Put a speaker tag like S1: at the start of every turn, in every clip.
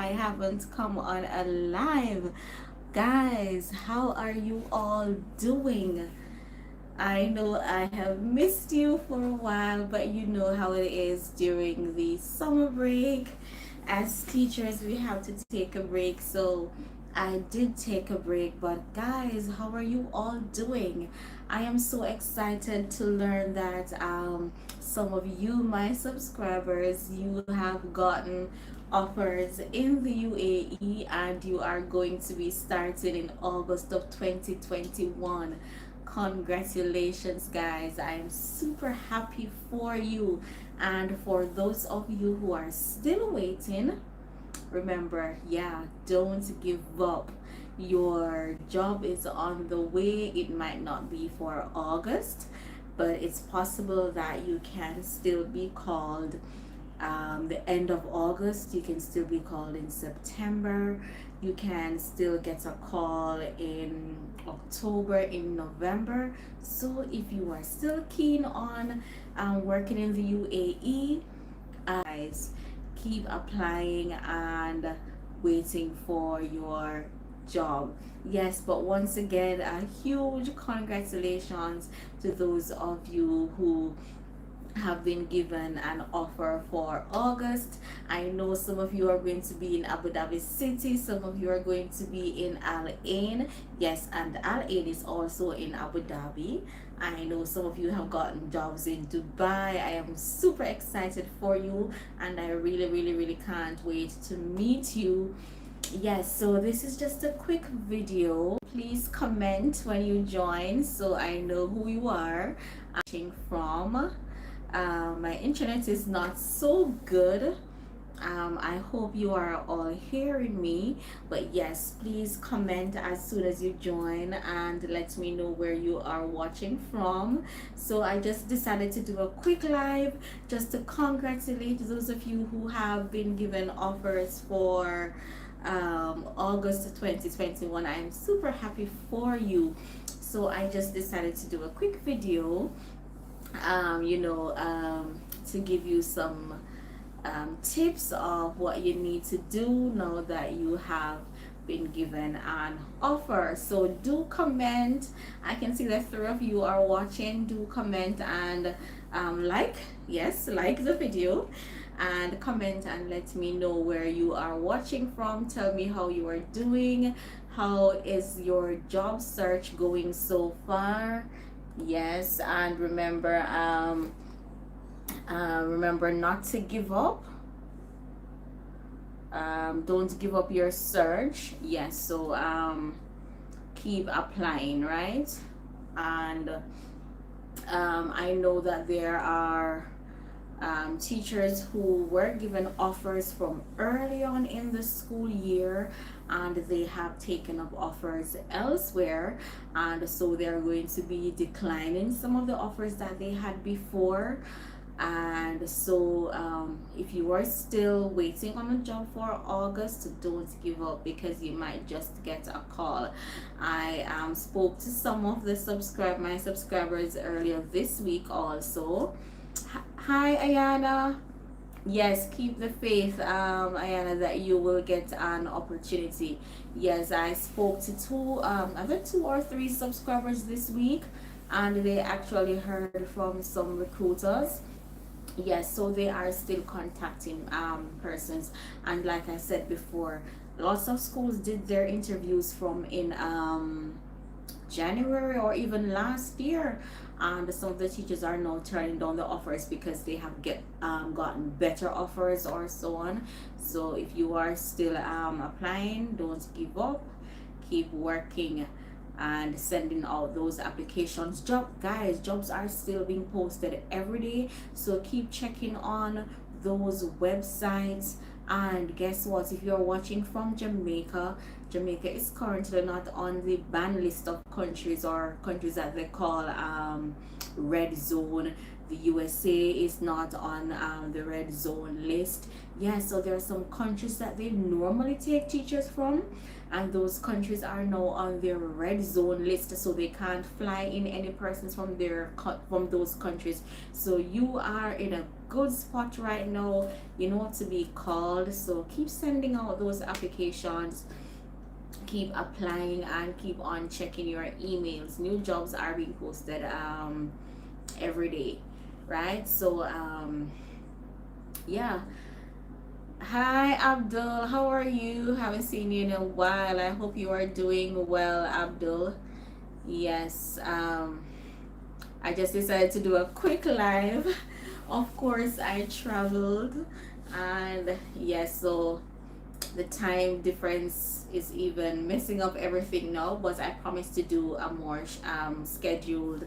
S1: haven't come on a live. Guys, how are you all doing? I know I have missed you for a while, but you know how it is during the summer break. As teachers, we have to take a break, so I did take a break. But guys, how are you all doing? I am so excited to learn that some of you, my subscribers, you have gotten offers in the UAE and you are going to be starting in August of 2021. Congratulations, guys. I am super happy for you. And for those of you who are still waiting, remember, yeah, don't give up. Your job is on the way. It might not be for August, but it's possible that you can still be called the end of August. You can still be called in September. You can still get a call in October, in November. So if you are still keen on working in the UAE, guys, keep applying and waiting for your job. Yes, but once again, a huge congratulations to those of you who have been given an offer for August. I know some of you are going to be in Abu Dhabi City, some of you are going to be in Al Ain. Yes, and Al Ain is also in Abu Dhabi. I know some of you have gotten jobs in Dubai. I am super excited for you and I really can't wait to meet you. Yes, so this is just a quick video. Please comment when you join so I know who you are watching from. My internet is not so good. I hope you are all hearing me, but yes, please comment as soon as you join and let me know where you are watching from. So I just decided to do a quick live just to congratulate those of you who have been given offers for August 2021. I am super happy for you. So I just decided to do a quick video to give you some tips of what you need to do now that you have been given an offer. So do comment. I can see that 3 of you are watching. Do comment and like the video and comment and let me know where you are watching from. Tell me how you are doing. How is your job search going so far? Yes, and remember not to give up. Don't give up your search. Yes, so keep applying, right? And I know that there are teachers who were given offers from early on in the school year and they have taken up offers elsewhere, and so they're going to be declining some of the offers that they had before. And so if you are still waiting on a job for August, don't give up because you might just get a call. I spoke to some of the my subscribers earlier this week also. Hi Ayana. Yes, keep the faith, Ayana, that you will get an opportunity. Yes, I spoke to other 2 or 3 subscribers this week, and they actually heard from some recruiters. Yes, so they are still contacting persons, and like I said before, lots of schools did their interviews from in January or even last year, and some of the teachers are now turning down the offers because they have gotten better offers or so on. So if you are still applying, don't give up, keep working and sending out those applications. Jobs are still being posted every day, so keep checking on those websites. And guess what, if you're watching from Jamaica is currently not on the ban list of countries that they call red zone. The USA is not on the red zone list. Yeah, so there are some countries that they normally take teachers from, and those countries are now on their red zone list, so they can't fly in any persons from those countries. So you are in a good spot right now, you know, to be called. So keep sending out those applications, keep applying, and keep on checking your emails. New jobs are being posted every day, right? So yeah. Hi Abdul, how are you? Haven't seen you in a while. I hope you are doing well, Abdul. Yes, I just decided to do a quick live. Of course, I traveled, and yes, so the time difference is even messing up everything now, but I promise to do a more scheduled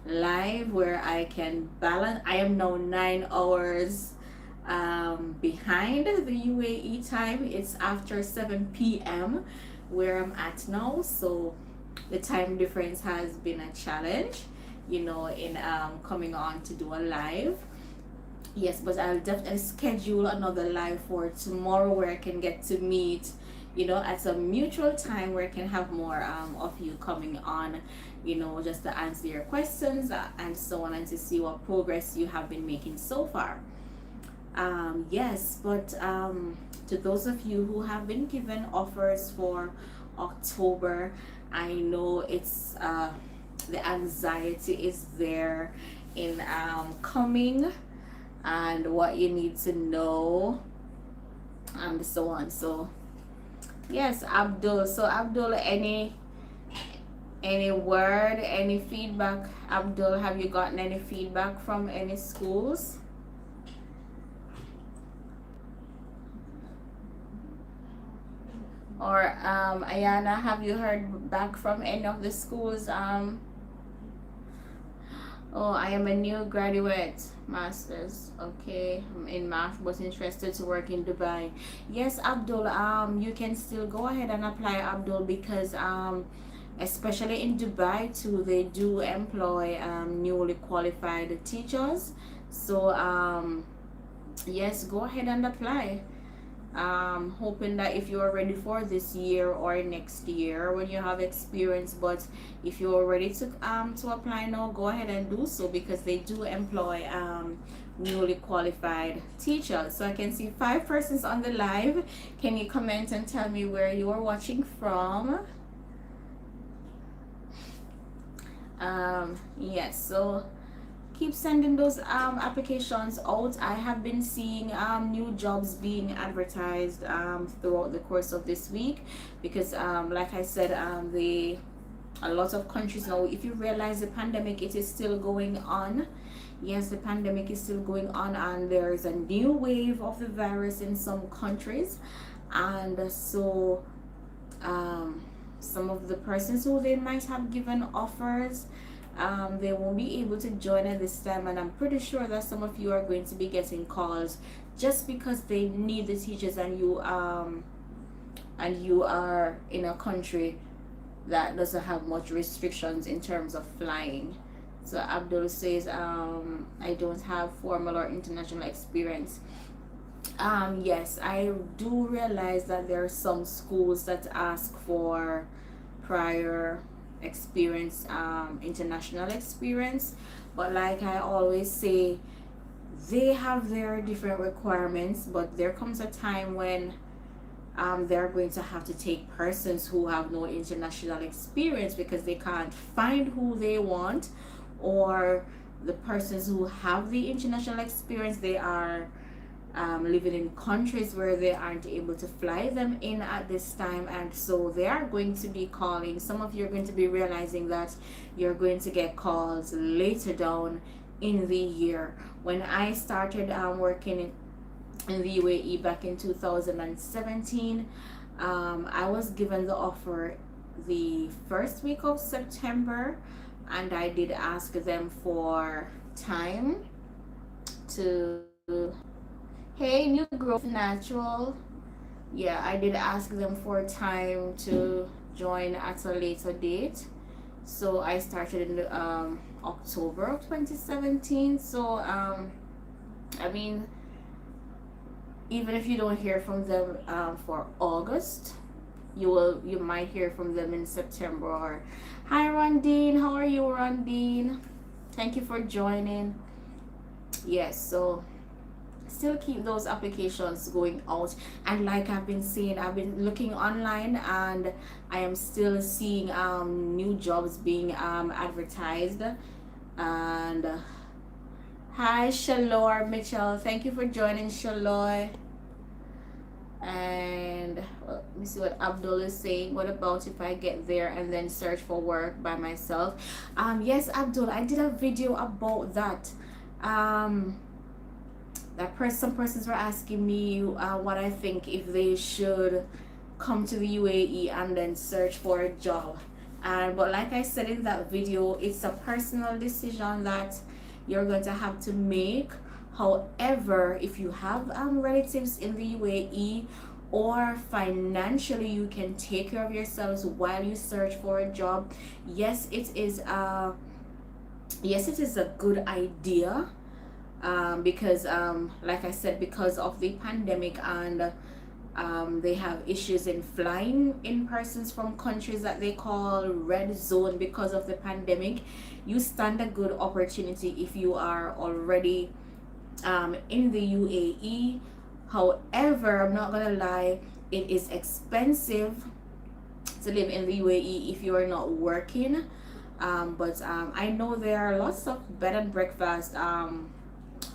S1: live where I can balance. I am now 9 hours behind the UAE time. It's after 7 p.m. where I'm at now, so the time difference has been a challenge, you know, in coming on to do a live. Yes, but I'll definitely schedule another live for tomorrow where I can get to meet, you know, at a mutual time where I can have more of you coming on, you know, just to answer your questions and so on, and to see what progress you have been making so far. Yes, but to those of you who have been given offers for October, I know it's the anxiety is there in coming, and what you need to know and so on. So yes, Abdul. So Abdul, any word, any feedback? Abdul, have you gotten any feedback from any schools? Or Ayana, have you heard back from any of the schools? Oh, I am a new graduate, master's. Okay, I'm in math, but interested to work in Dubai. Yes, Abdul. You can still go ahead and apply, Abdul, because especially in Dubai too, they do employ newly qualified teachers. So yes, go ahead and apply. Hoping that if you are ready for this year or next year when you have experience, but if you are ready to apply now, go ahead and do so, because they do employ newly qualified teachers. So I can see 5 persons on the live. Can you comment and tell me where you are watching from? Yes, so keep sending those applications out. I have been seeing new jobs being advertised throughout the course of this week, because like I said, a lot of countries now, if you realize the pandemic, it is still going on. Yes, the pandemic is still going on, and there is a new wave of the virus in some countries, and so some of the persons who they might have given offers, they won't be able to join at this time, and I'm pretty sure that some of you are going to be getting calls just because they need the teachers, and you are in a country that doesn't have much restrictions in terms of flying. So Abdul says, I don't have formal or international experience. Yes, I do realize that there are some schools that ask for prior experience, international experience, but like I always say, they have their different requirements, but there comes a time when they're going to have to take persons who have no international experience because they can't find who they want, or the persons who have the international experience, they are living in countries where they aren't able to fly them in at this time, and so they are going to be calling. Some of you are going to be realizing that you're going to get calls later down in the year. When I started working in the UAE back in 2017, I was given the offer the first week of September, and I did ask them for time to, hey, new growth natural. Yeah, I did ask them for time to join at a later date. So I started in the, October of 2017. So I mean, even if you don't hear from them for August, you might hear from them in September. Or hi Rondine, how are you, Rondine? Thank you for joining. Yes, so still keep those applications going out. And like I've been saying, I've been looking online, and I am still seeing new jobs being advertised. And hi Shalor Mitchell, thank you for joining, Shalor. And well, let me see what Abdul is saying. What about if I get there and then search for work by myself? Yes, Abdul, I did a video about that. um some persons were asking me what I think if they should come to the UAE and then search for a job. And but like I said in that video, it's a personal decision that you're going to have to make. However, if you have relatives in the UAE, or financially you can take care of yourselves while you search for a job, yes, it is a good idea. Because like I said, because of the pandemic, and they have issues in flying in persons from countries that they call red zone because of the pandemic. You stand a good opportunity if you are already in the UAE. However, I'm not gonna lie, it is expensive to live in the UAE if you are not working. But I know there are lots of bed and breakfast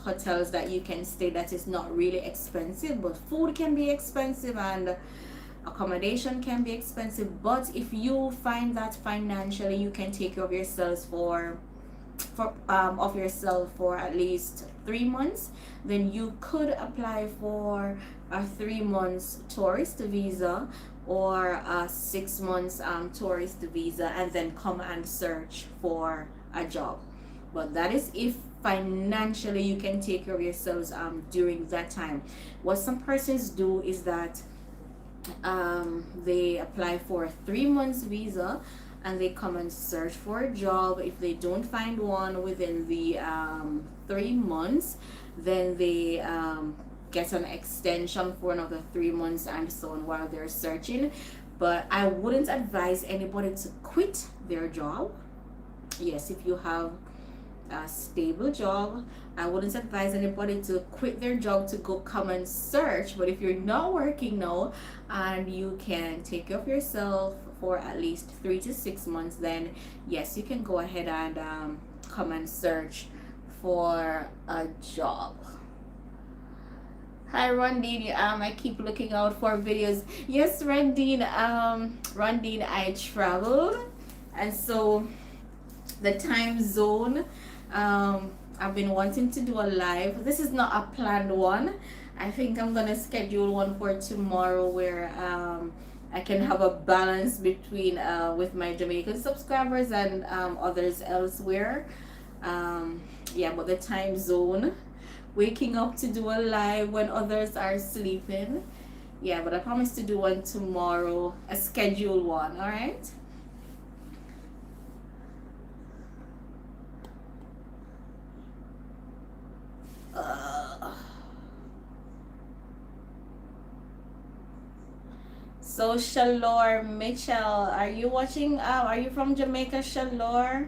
S1: hotels that you can stay that is not really expensive, but food can be expensive and accommodation can be expensive. But if you find that financially you can take care of yourselves for at least 3 months, then you could apply for a 3 months tourist visa or a 6 months tourist visa, and then come and search for a job. But that is if financially you can take care of yourselves during that time. What some persons do is that they apply for a 3 months visa and they come and search for a job. If they don't find one within the 3 months, then they get an extension for another 3 months and so on while they're searching. But I wouldn't advise anybody to quit their job. Yes, if you have a stable job, I wouldn't advise anybody to quit their job to go come and search. But if you're not working now and you can take care of yourself for at least 3 to 6 months, then yes, you can go ahead and come and search for a job. Hi Rondine, I keep looking out for videos. Yes, Rondine, I traveled, and so the time zone, I've been wanting to do a live. This is not a planned one. I think I'm gonna schedule one for tomorrow where I can have a balance between with my Jamaican subscribers and others elsewhere. Yeah, but the time zone, waking up to do a live when others are sleeping. Yeah, but I promise to do one tomorrow, a scheduled one. All right. So Shalor Mitchell, are you watching? Are you from Jamaica, Shalor?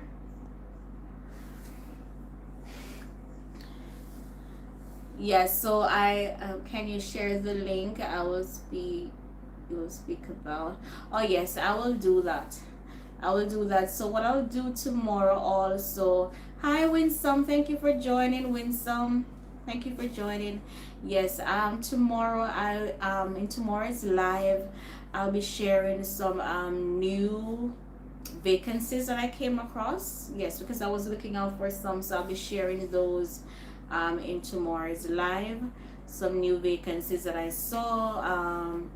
S1: Yes. So I can you share the link? I will speak. You will speak about. Oh yes, I will do that. I will do that. So what I'll do tomorrow also. Hi Winsome, thank you for joining, Winsome. Thank you for joining. Yes, tomorrow in tomorrow's live, I'll be sharing some new vacancies that I came across. Yes, because I was looking out for some, so I'll be sharing those in tomorrow's live. Some new vacancies that I saw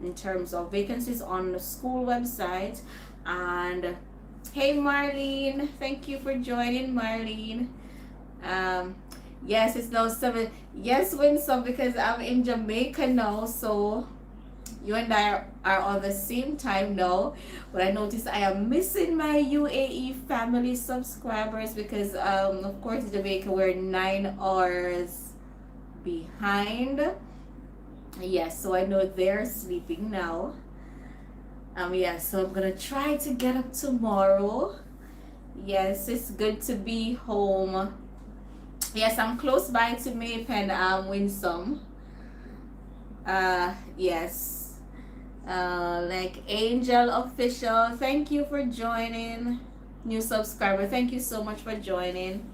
S1: in terms of vacancies on the school website. And hey Marlene, thank you for joining, Marlene. Yes, it's now 7. Yes, Winsome, because I'm in Jamaica now, so you and I are on the same time now. But I noticed I am missing my UAE family subscribers because of course in Jamaica we're 9 hours behind. Yes, so I know they're sleeping now. Yeah, so I'm gonna try to get up tomorrow. Yes, it's good to be home Yes, I'm close by to Maypen, Winsome. Yes. Like Angel Official, thank you for joining. New subscriber, thank you so much for joining.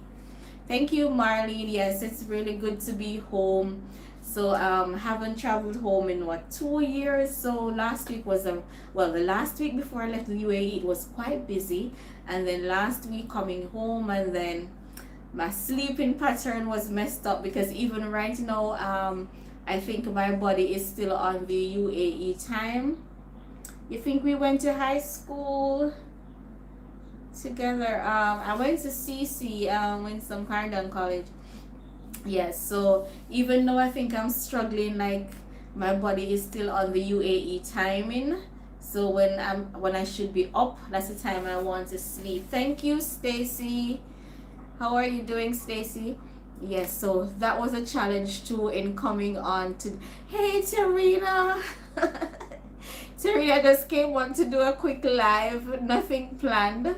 S1: Thank you, Marlene. Yes, it's really good to be home. So haven't traveled home in what, 2 years. So last week was well, the last week before I left the UAE, it was quite busy, and then last week coming home, and then my sleeping pattern was messed up because even right now I think my body is still on the UAE time. You think we went to high school together? I went to CC, went some Clarendon College. Yes, so even though I think I'm struggling, like my body is still on the UAE timing. So when I should be up, that's the time I want to sleep. Thank you, Stacy. How are you doing, Stacy? Yes, so that was a challenge too in coming on to. Hey, Tarina. Tarina just came on to do a quick live, nothing planned.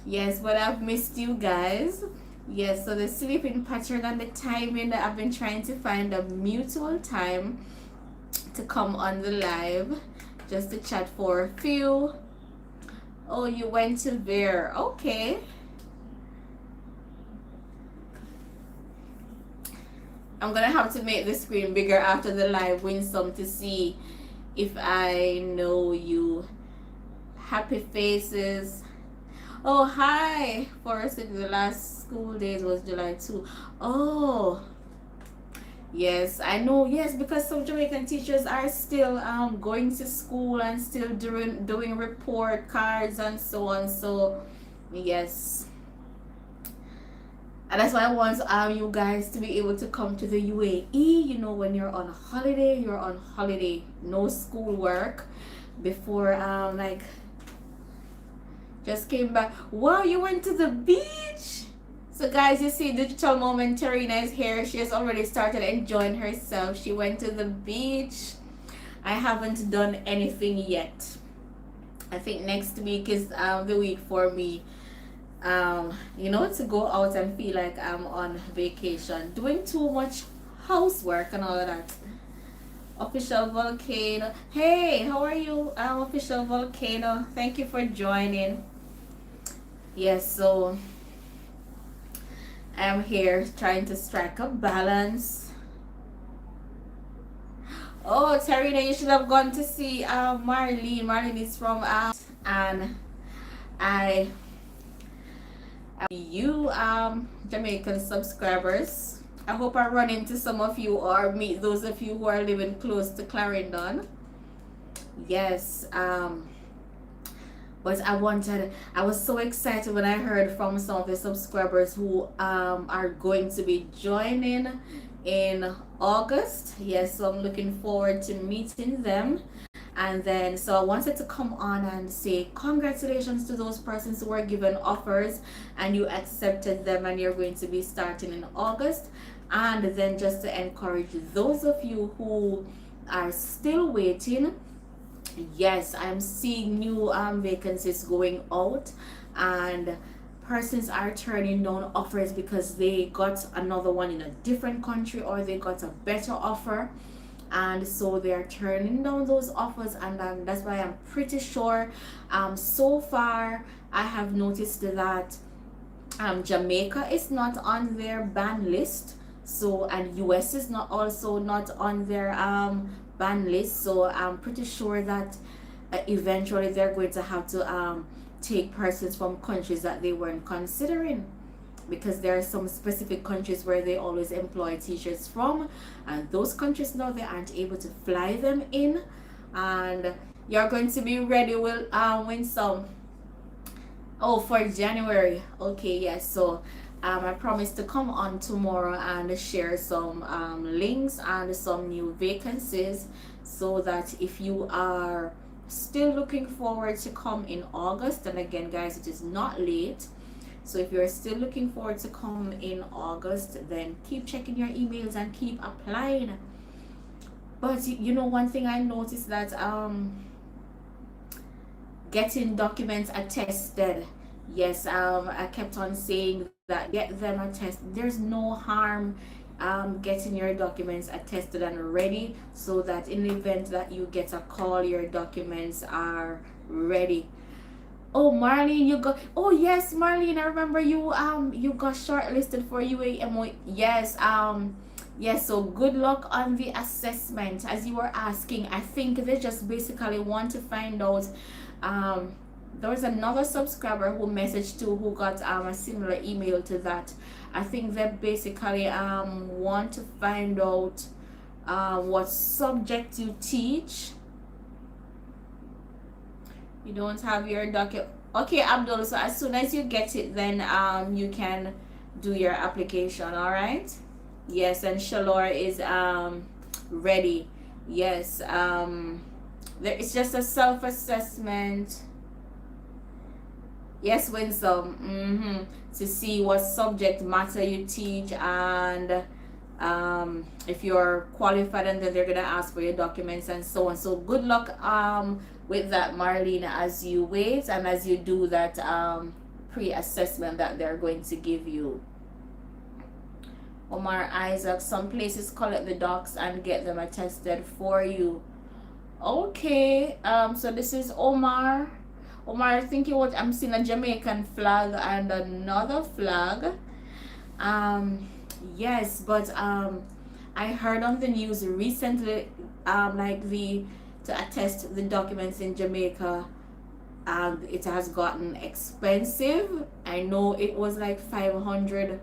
S1: Yes, but I've missed you guys. Yes, so the sleeping pattern and the timing that I've been trying to find a mutual time to come on the live, just to chat for a few. Oh, you went to there. Okay. I'm gonna have to make the screen bigger after the live, Winsome, to see if I know you. Happy faces. Oh, hi. Forrest, the last school days was July 2. Oh, yes, I know. Yes, because some Jamaican teachers are still going to school and still doing report cards and so on. So, yes. And that's why I want you guys to be able to come to the UAE. You know, when you're on holiday, you're on holiday. No school work. Before, like, just came back. Wow, you went to the beach? So, guys, you see, Digital Moment, Tarina is here. She has already started enjoying herself. She went to the beach. I haven't done anything yet. I think next week is the week for me. You know, to go out and feel like I'm on vacation, doing too much housework and all of that. Official Volcano, hey, how are you? Official Volcano, thank you for joining. Yes, so I'm here trying to strike a balance. Oh, Tarina, you should have gone to see Marlene. Marlene is from and I you Jamaican subscribers. I hope I run into some of you or meet those of you who are living close to Clarendon. Yes, but I was so excited when I heard from some of the subscribers who are going to be joining in August. Yes, so I'm looking forward to meeting them. And then, so I wanted to come on and say congratulations to those persons who were given offers and you accepted them and you're going to be starting in August. And then just to encourage those of you who are still waiting, yes, I'm seeing new vacancies going out, and persons are turning down offers because they got another one in a different country or they got a better offer, and so they're turning down those offers. And that's why I'm pretty sure so far I have noticed that Jamaica is not on their ban list, so, and US is not also not on their ban list. So I'm pretty sure that eventually they're going to have to take persons from countries that they weren't considering, because there are some specific countries where they always employ teachers from, and those countries now they aren't able to fly them in. And you're going to be ready when some, oh, for January. Okay, yes. So I promise to come on tomorrow and share some links and some new vacancies, so that if you are still looking forward to come in August, and again guys, it is not late, so if you're still looking forward to come in August, then keep checking your emails and keep applying. But you know, one thing I noticed that getting documents attested, yes, I kept on saying that, get them attested. There's no harm getting your documents attested and ready, so that in the event that you get a call, your documents are ready. Oh, Marlene, you got. Oh yes, Marlene, I remember you. You got shortlisted for UAMO. Yes. Yes. So good luck on the assessment. As you were asking, I think they just basically want to find out. Um, there was another subscriber who messaged too, who got a similar email to that. I think they basically want to find out what subject you teach. You don't have your docket. Okay, Abdul. So as soon as you get it, then you can do your application. All right. Yes, and Shalor is ready. Yes. There it's just a self assessment. Yes, Winsome. To see what subject matter you teach, and if you're qualified, and then they're gonna ask for your documents and so on. So good luck with that, Marlene, as you wait and as you do that pre-assessment that they're going to give you. Omar Isaac, some places collect the docs and get them attested for you. Okay, so this is Omar. Omar, I think you want, I'm seeing a Jamaican flag and another flag. Yes, but I heard on the news recently, like to attest the documents in Jamaica, it has gotten expensive. I know it was like $500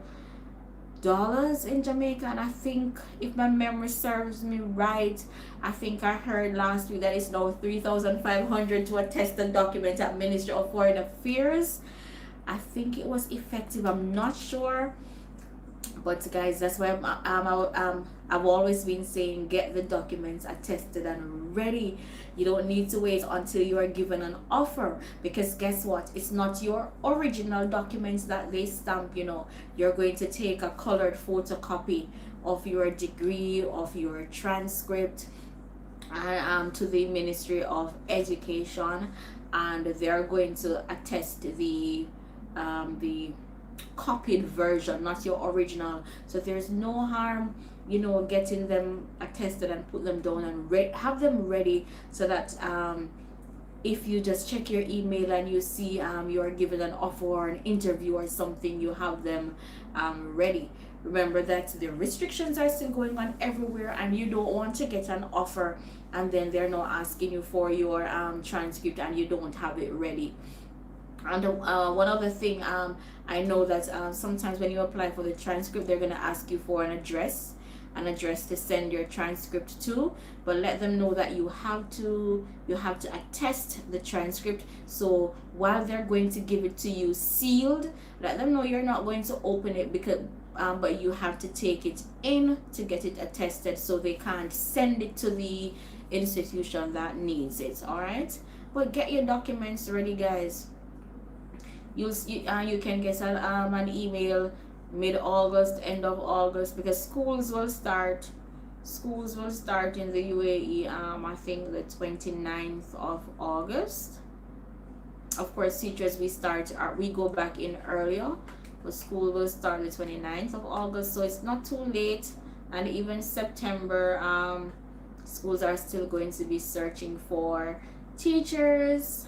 S1: in Jamaica, and I think, if my memory serves me right, I think I heard last week that it's now $3,500 to attest the document at Ministry of Foreign Affairs. I think it was effective. I'm not sure. But guys, that's why I've always been saying, get the documents attested and ready. You don't need to wait until you are given an offer, because guess what? It's not your original documents that they stamp. You're going to take a colored photocopy of your degree, of your transcript, and to the Ministry of Education, and they're going to attest the copied version, not your original. So there's no harm, getting them attested and put them down and have them ready, so that if you just check your email and you see you are given an offer or an interview or something, you have them ready. Remember that the restrictions are still going on everywhere, and you don't want to get an offer and then they're not asking you for your transcript and you don't have it ready. And one other thing, I know that sometimes when you apply for the transcript, they're going to ask you for an address to send your transcript to. But let them know that you have to attest the transcript. So while they're going to give it to you sealed, let them know you're not going to open it, because but you have to take it in to get it attested, so they can't send it to the institution that needs it. All right, but get your documents ready, guys. You can get an email mid-August, end of August, because schools will start in the UAE, I think the 29th of August. Of course, teachers, we go back in earlier, but school will start the 29th of August, so it's not too late. And even September, schools are still going to be searching for teachers.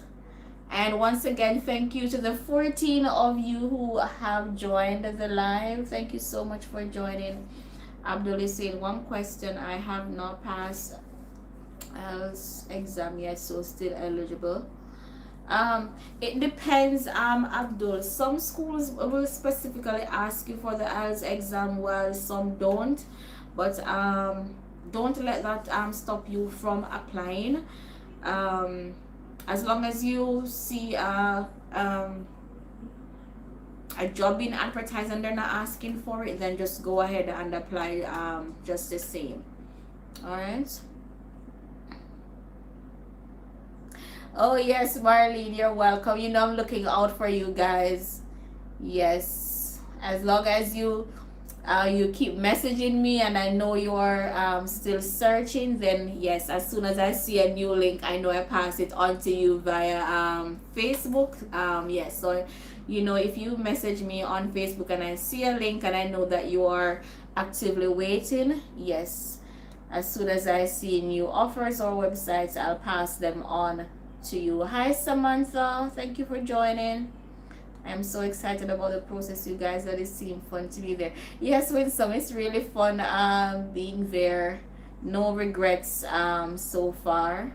S1: And once again, thank you to the 14 of you who have joined the live. Thank you so much for joining. Abdul is saying, one question, I have not passed IELTS exam yet, so still eligible. It depends, Abdul. Some schools will specifically ask you for the IELTS exam, while some don't. But don't let that stop you from applying. As long as you see a job being advertised and they're not asking for it, then just go ahead and apply just the same. All right. Oh yes, Marlene, you're welcome. I'm looking out for you guys. Yes, as long as you you keep messaging me and I know you're still searching, then yes, as soon as I see a new link, I know I pass it on to you via Facebook. Yes, so if you message me on Facebook and I see a link and I know that you are actively waiting, yes, as soon as I see new offers or websites, I'll pass them on to you. Hi Samantha, thank you for joining. I'm so excited about the process, you guys. That it seemed fun to be there. Yes, with some, it's really fun being there. No regrets so far.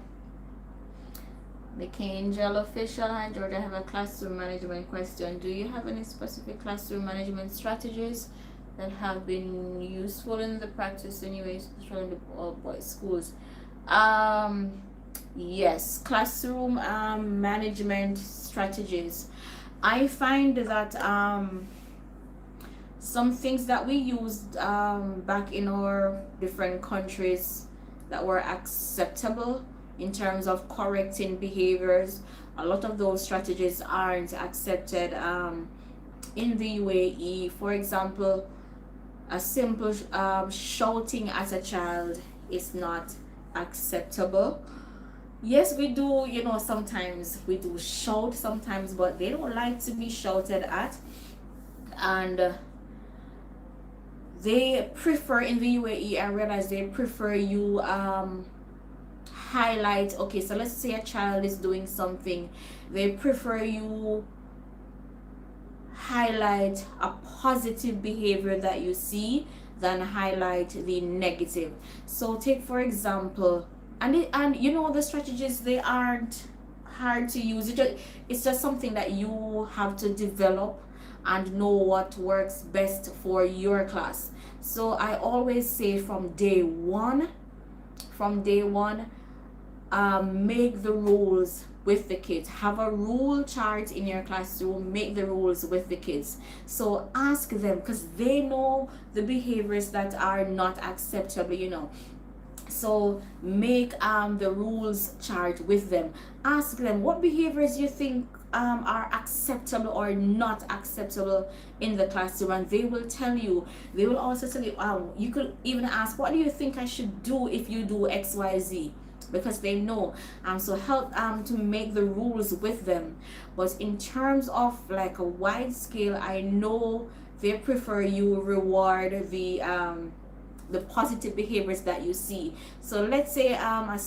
S1: The Angel official. Hi George, I have a classroom management question. Do you have any specific classroom management strategies that have been useful in the practice anyways, especially in the boys schools? Yes, classroom management strategies. I find that some things that we used back in our different countries that were acceptable in terms of correcting behaviors, a lot of those strategies aren't accepted in the UAE. For example, a simple shouting at a child is not acceptable. Yes, we do, sometimes we do shout sometimes, but they don't like to be shouted at. And they prefer in the UAE, I realize they prefer you highlight, okay, so let's say a child is doing something, they prefer you highlight a positive behavior that you see than highlight the negative. So take for example, and the strategies, they aren't hard to use. It's just something that you have to develop and know what works best for your class. So I always say from day one, make the rules with the kids. Have a rule chart in your classroom. Make the rules with the kids. So ask them, because they know the behaviors that are not acceptable. So make the rules chart with them. Ask them what behaviors you think are acceptable or not acceptable in the classroom, and they will tell you. They will also tell you, you could even ask, what do you think I should do if you do XYZ? Because they know. So help to make the rules with them. But in terms of like a wide scale, I know they prefer you reward the positive behaviors that you see. So let's say a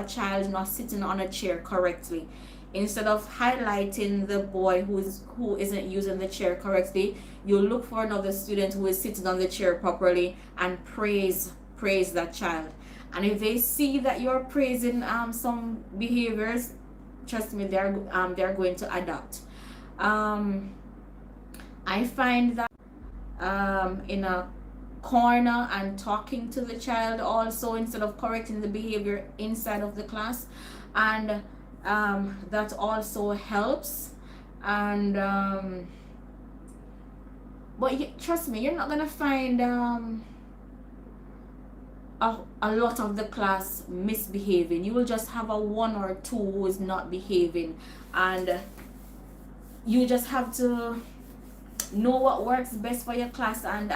S1: child not sitting on a chair correctly. Instead of highlighting the boy who isn't using the chair correctly, you look for another student who is sitting on the chair properly and praise that child. And if they see that you're praising some behaviors, trust me, they're going to adapt. I find that in a corner and talking to the child also, instead of correcting the behavior inside of the class, and that also helps. And but trust me, you're not gonna find a lot of the class misbehaving. You will just have a one or two who is not behaving, and you just have to know what works best for your class. And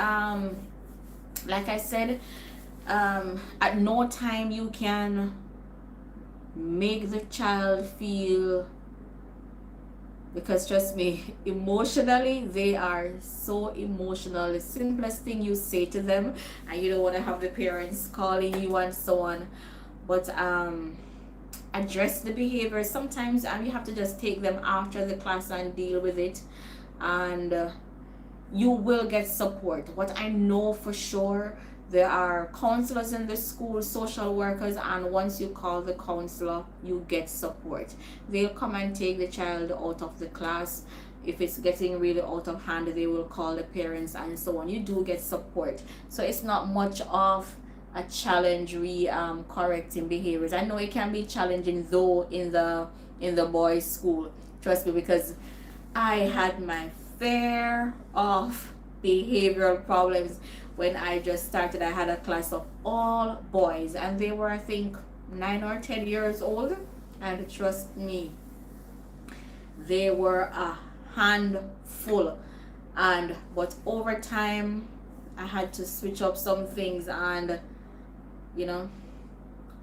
S1: like I said, at no time you can make the child feel, because trust me, emotionally they are so emotional. The simplest thing you say to them, and you don't want to have the parents calling you and so on. But address the behavior sometimes, and you have to just take them after the class and deal with it. And you will get support. What I know for sure, there are counselors in the school, social workers, and once you call the counselor, you get support. They'll come and take the child out of the class. If it's getting really out of hand, they will call the parents and so on. You do get support. So it's not much of a challenge correcting behaviors. I know it can be challenging though in the boys' school. Trust me, because I had my fair of behavioral problems. When I just started, I had a class of all boys, and they were, I think, 9 or 10 years old. And trust me, they were a handful. But over time, I had to switch up some things, and you know,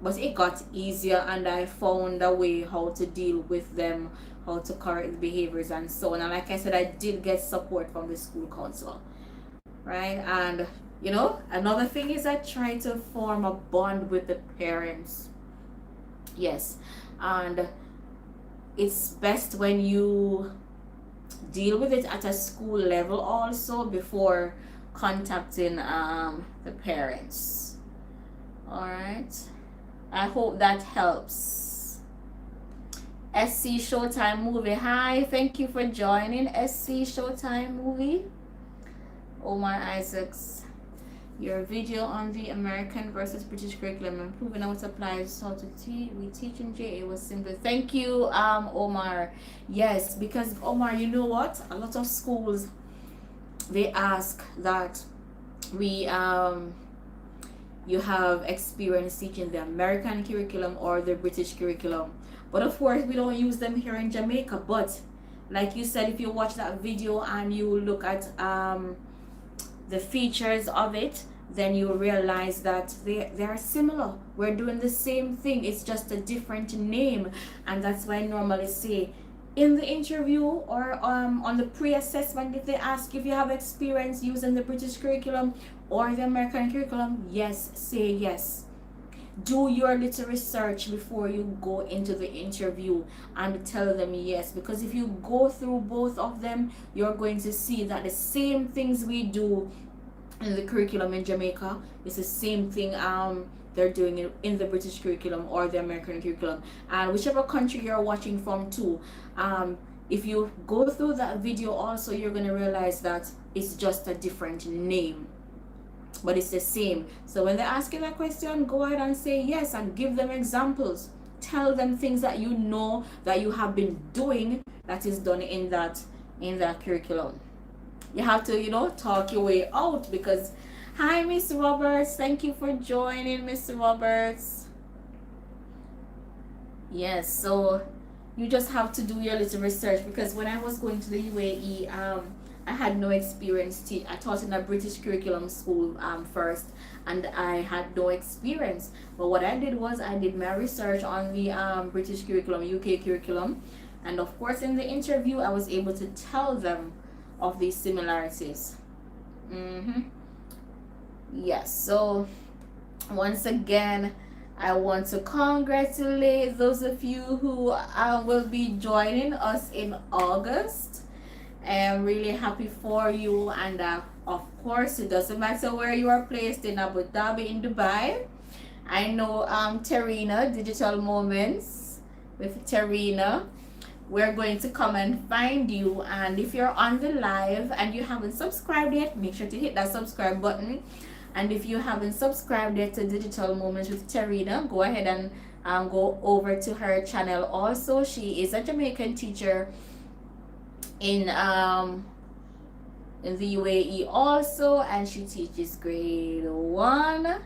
S1: but it got easier, and I found a way how to deal with them, how to correct the behaviors and so on. And like I said, I did get support from the school council, right? And another thing is I try to form a bond with the parents. Yes. And it's best when you deal with it at a school level also before contacting the parents. All right, I hope that helps. SC Showtime Movie, hi, thank you for joining. SC Showtime Movie. Omar Isaacs, your video on the American versus British curriculum, improving how it applies how to we teach in JA was simple. Thank you, Omar. Yes, because Omar, you know what? A lot of schools, they ask that we you have experience teaching the American curriculum or the British curriculum. But of course, we don't use them here in Jamaica. But like you said, if you watch that video and you look at the features of it, then you realize that they are similar. We're doing the same thing. It's just a different name. And that's why I normally say in the interview or on the pre-assessment, if they ask if you have experience using the British curriculum or the American curriculum, yes, say yes. Do your little research before you go into the interview and tell them yes, because if you go through both of them, you're going to see that the same things we do in the curriculum in Jamaica is the same thing they're doing in the British curriculum or the American curriculum. And whichever country you're watching from too, if you go through that video also, you're going to realize that it's just a different name, but it's the same. So when they ask you that question, go ahead and say yes and give them examples. Tell them things that you know that you have been doing that is done in that curriculum. You have to talk your way out, because hi, Miss Roberts, thank you for joining, Miss Roberts. Yes, so you just have to do your little research, because when I was going to the UAE, I had no experience. I taught in a British curriculum school first, and I had no experience. But what I did was I did my research on the British curriculum, UK curriculum, and of course in the interview I was able to tell them of these similarities. Yes, so once again, I want to congratulate those of you who will be joining us in August. I'm really happy for you, and of course it doesn't matter where you are placed, in Abu Dhabi, in Dubai. I know Terina, Digital Moments with Terina, we're going to come and find you. And if you're on the live and you haven't subscribed yet, make sure to hit that subscribe button. And if you haven't subscribed yet to Digital Moments with Terina, go ahead and go over to her channel also. She is a Jamaican teacher in the UAE also, and she teaches grade 1.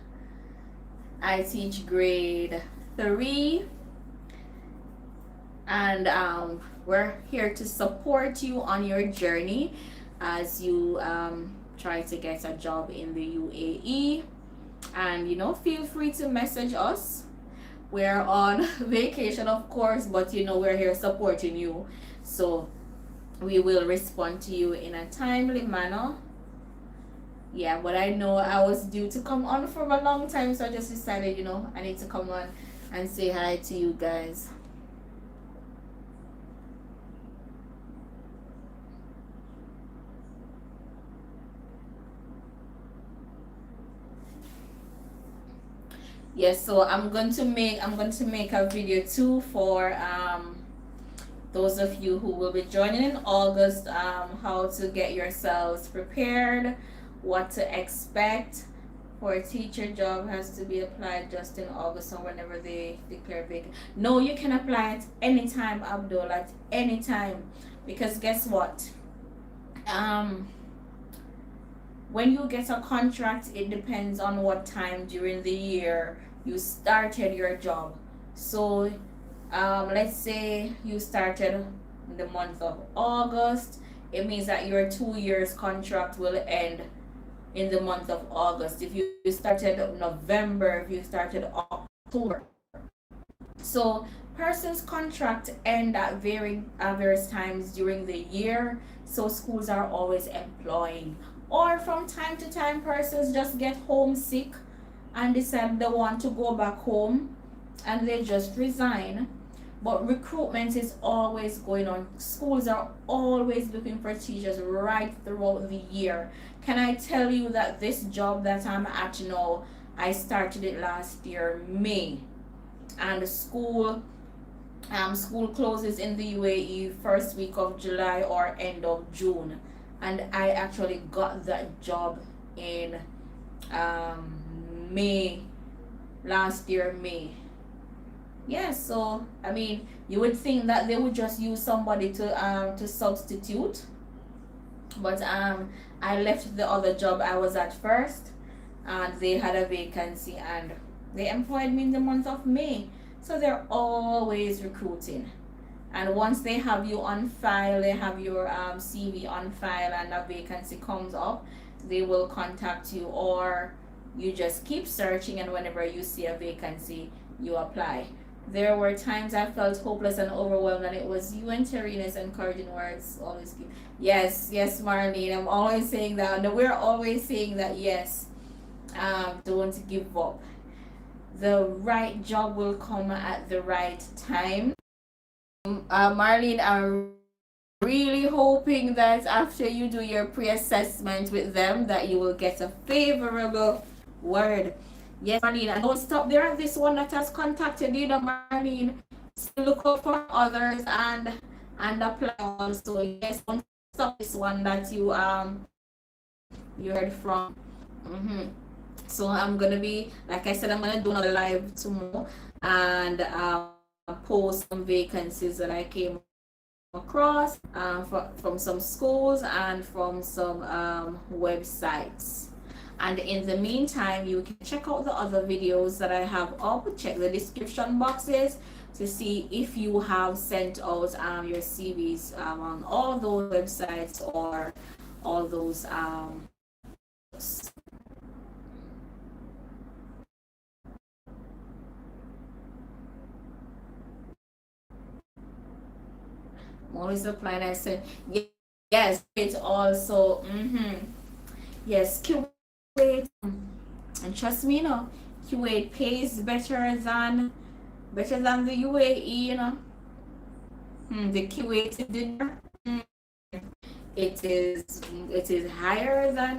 S1: I teach grade 3, and we're here to support you on your journey as you try to get a job in the UAE. And feel free to message us. We're on vacation, of course, but we're here supporting you, so we will respond to you in a timely manner. Yeah, but I know I was due to come on for a long time, so I just decided I need to come on and say hi to you guys. Yes, so I'm going to make a video too for those of you who will be joining in August, how to get yourselves prepared, what to expect for a teacher job has to be applied just in August or whenever they declare vacant. No, you can apply at any time, Abdul, at any time, because guess what? When you get a contract, it depends on what time during the year you started your job. So let's say you started in the month of August, it means that your 2 years contract will end in the month of August, if you started November, if you started October. So persons contract end at various times during the year, so schools are always employing. Or from time to time, persons just get homesick and decide they want to go back home and they just resign. But recruitment is always going on. Schools are always looking for teachers right throughout the year. Can I tell you that this job that I'm at now, I started it last year, May, and school closes in the UAE first week of July or end of June, and I actually got that job in May, last year May. Yeah, so I mean, you would think that they would just use somebody to substitute, but I left the other job I was at first, and they had a vacancy, and they employed me in the month of May. So they're always recruiting. And once they have you on file, they have your CV on file, and a vacancy comes up, they will contact you, or you just keep searching, and whenever you see a vacancy, you apply. There were times I felt hopeless and overwhelmed, and it was you and Tarina's encouraging words always keep. Yes, yes, Marlene. I'm always saying that. No, we're always saying that. Yes, don't give up. The right job will come at the right time. Marlene, I'm really hoping that after you do your pre-assessment with them, that you will get a favorable word. Yes, Marlene, and don't stop there on this one that has contacted you, Marlene. Still look out for others and apply also. Yes, don't stop this one that you heard from. So I'm gonna be, like I said, I'm gonna do another live tomorrow and post some vacancies that I came across from some schools and from some websites. And in the meantime, you can check out the other videos that I have up. Check the description boxes to see if you have sent out your CVs on all those websites or all those always applying. I said yes. It's also yes, Kuwait, and trust me, you know, Kuwait pays better than the UAE. You know, the Kuwait dinner, it is higher than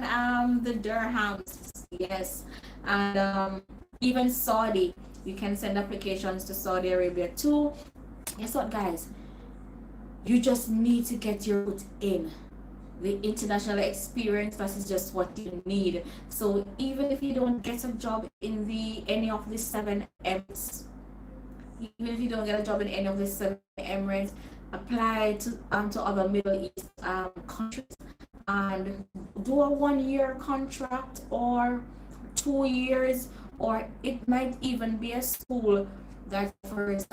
S1: the dirhams. Yes, and even Saudi, you can send applications to Saudi Arabia too. Guess what, guys? You just need to get your foot in. The international experience, that is just what you need. So even if you don't get a job in any of the 7 Emirates, even if you don't get a job in any of the 7 Emirates, apply to other Middle East countries and do a 1 year contract or 2 years, or it might even be a school that offers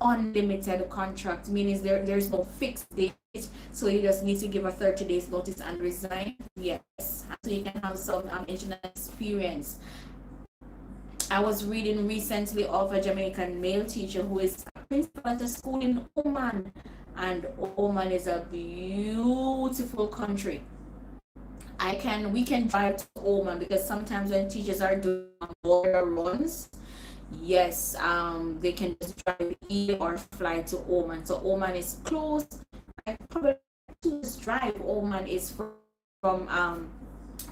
S1: unlimited contract, meaning there's no fixed date, so you just need to give a 30 days notice and resign. Yes, so you can have some international experience. I was reading recently of a Jamaican male teacher who is a principal at a school in Oman, and Oman is a beautiful country. We can drive to Oman, because sometimes when teachers are doing border runs, yes, they can just drive in or fly to Oman. So Oman is close. I probably just drive. Oman is from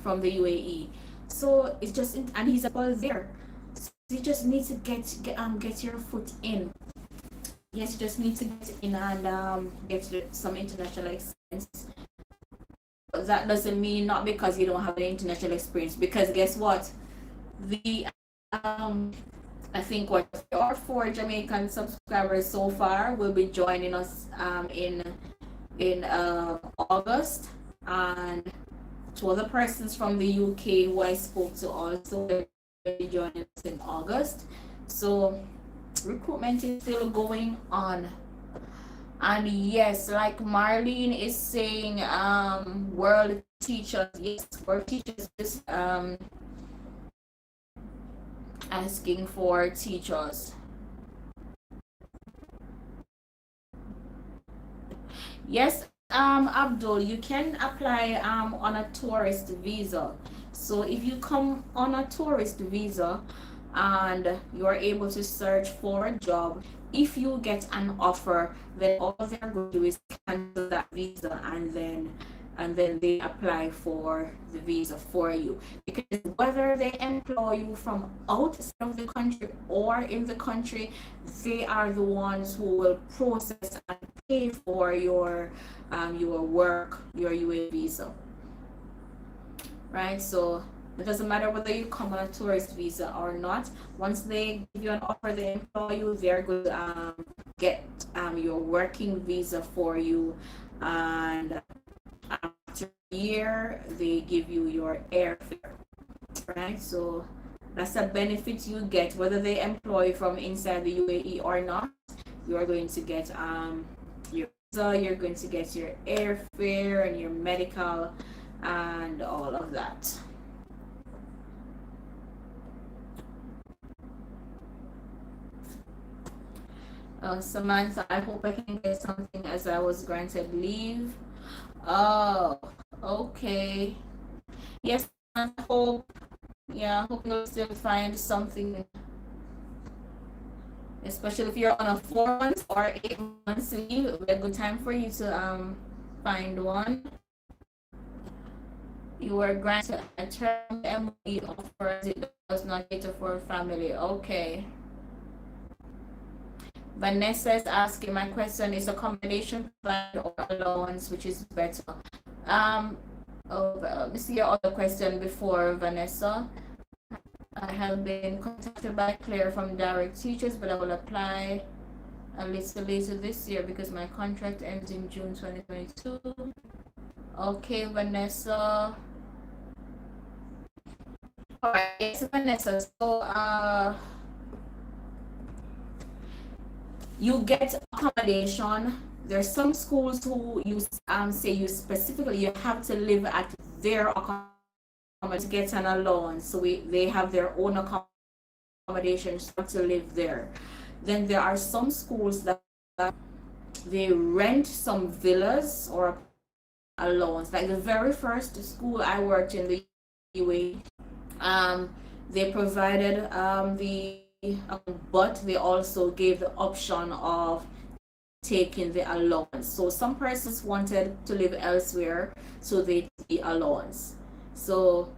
S1: the UAE. So it's just and he's about there. So you just need to get your foot in. Yes, you just need to get in and get some international experience. But that doesn't mean not because you don't have an international experience, because guess what? The I think what 3 or 4 Jamaican subscribers so far will be joining us in August, and 2 other persons from the UK who I spoke to also will be joining us in August. So recruitment is still going on. And yes, like Marlene is saying, world teachers, yes, world teachers is asking for teachers. Yes, Abdul, you can apply on a tourist visa. So if you come on a tourist visa and you are able to search for a job, if you get an offer, then all they're going to do is cancel that visa, and then they apply for the visa for you. Because whether they employ you from outside of the country or in the country, they are the ones who will process and pay for your work, your UA visa, right? So it doesn't matter whether you come on a tourist visa or not. Once they give you an offer, they employ you, they're going to get your working visa for you, and after a year, they give you your airfare, right? So that's a benefit you get whether they employ you from inside the UAE or not. You are going to get your visa, you're going to get your airfare and your medical and all of that. Samantha, I hope I can get something as I was granted leave. Oh, okay. Yes, I hope. Yeah, I hope you'll still find something, especially if you're on a 4 months or 8 months leave. It'll be a good time for you to find one. You were granted a term MOE offers, it does not cater for a family. Okay. Vanessa is asking, my question is accommodation provided or allowance, which is better? Let me see your other question before, Vanessa. I have been contacted by Claire from Direct Teachers, but I will apply a little later this year because my contract ends in June 2022. Okay, Vanessa. All right, yes, Vanessa. So, you get accommodation. There's some schools who you say you specifically you have to live at their accommodation to get an allowance. So they have their own accommodation to live there. Then there are some schools that they rent some villas or allowance. Like the very first school I worked in the UAE, they provided the but they also gave the option of taking the allowance. So some persons wanted to live elsewhere, so they take the allowance. So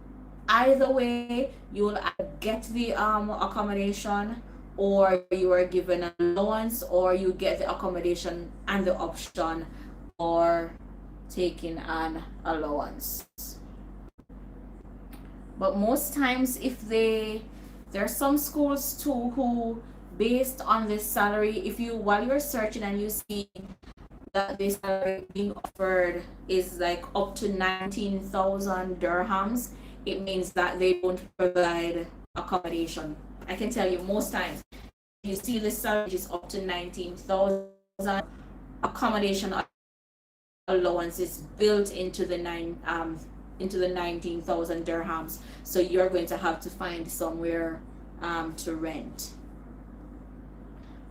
S1: either way, you will get the accommodation, or you are given an allowance, or you get the accommodation and the option or taking an allowance. But most times, if there are some schools too who, based on the salary, if you while you're searching and you see that the salary being offered is like up to 19,000 dirhams, it means that they don't provide accommodation. I can tell you most times, you see the salary is up to 19,000, accommodation allowance is built into the 19,000 dirhams. So you're going to have to find somewhere to rent.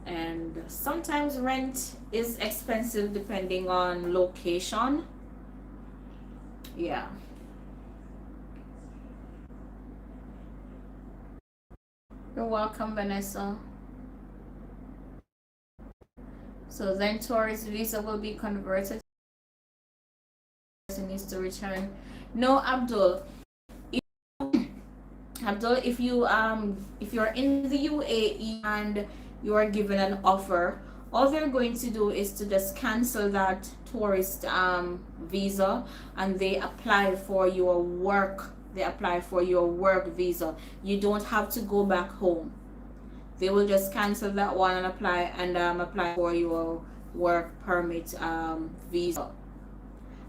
S1: And sometimes rent is expensive depending on location. Yeah. You're welcome, Vanessa. So then tourist visa will be converted. Person needs to return. No, Abdul. If you're in the UAE and you are given an offer, all they're going to do is to just cancel that tourist visa, and they apply for your work. They apply for your work visa. You don't have to go back home. They will just cancel that one and apply for your work permit visa.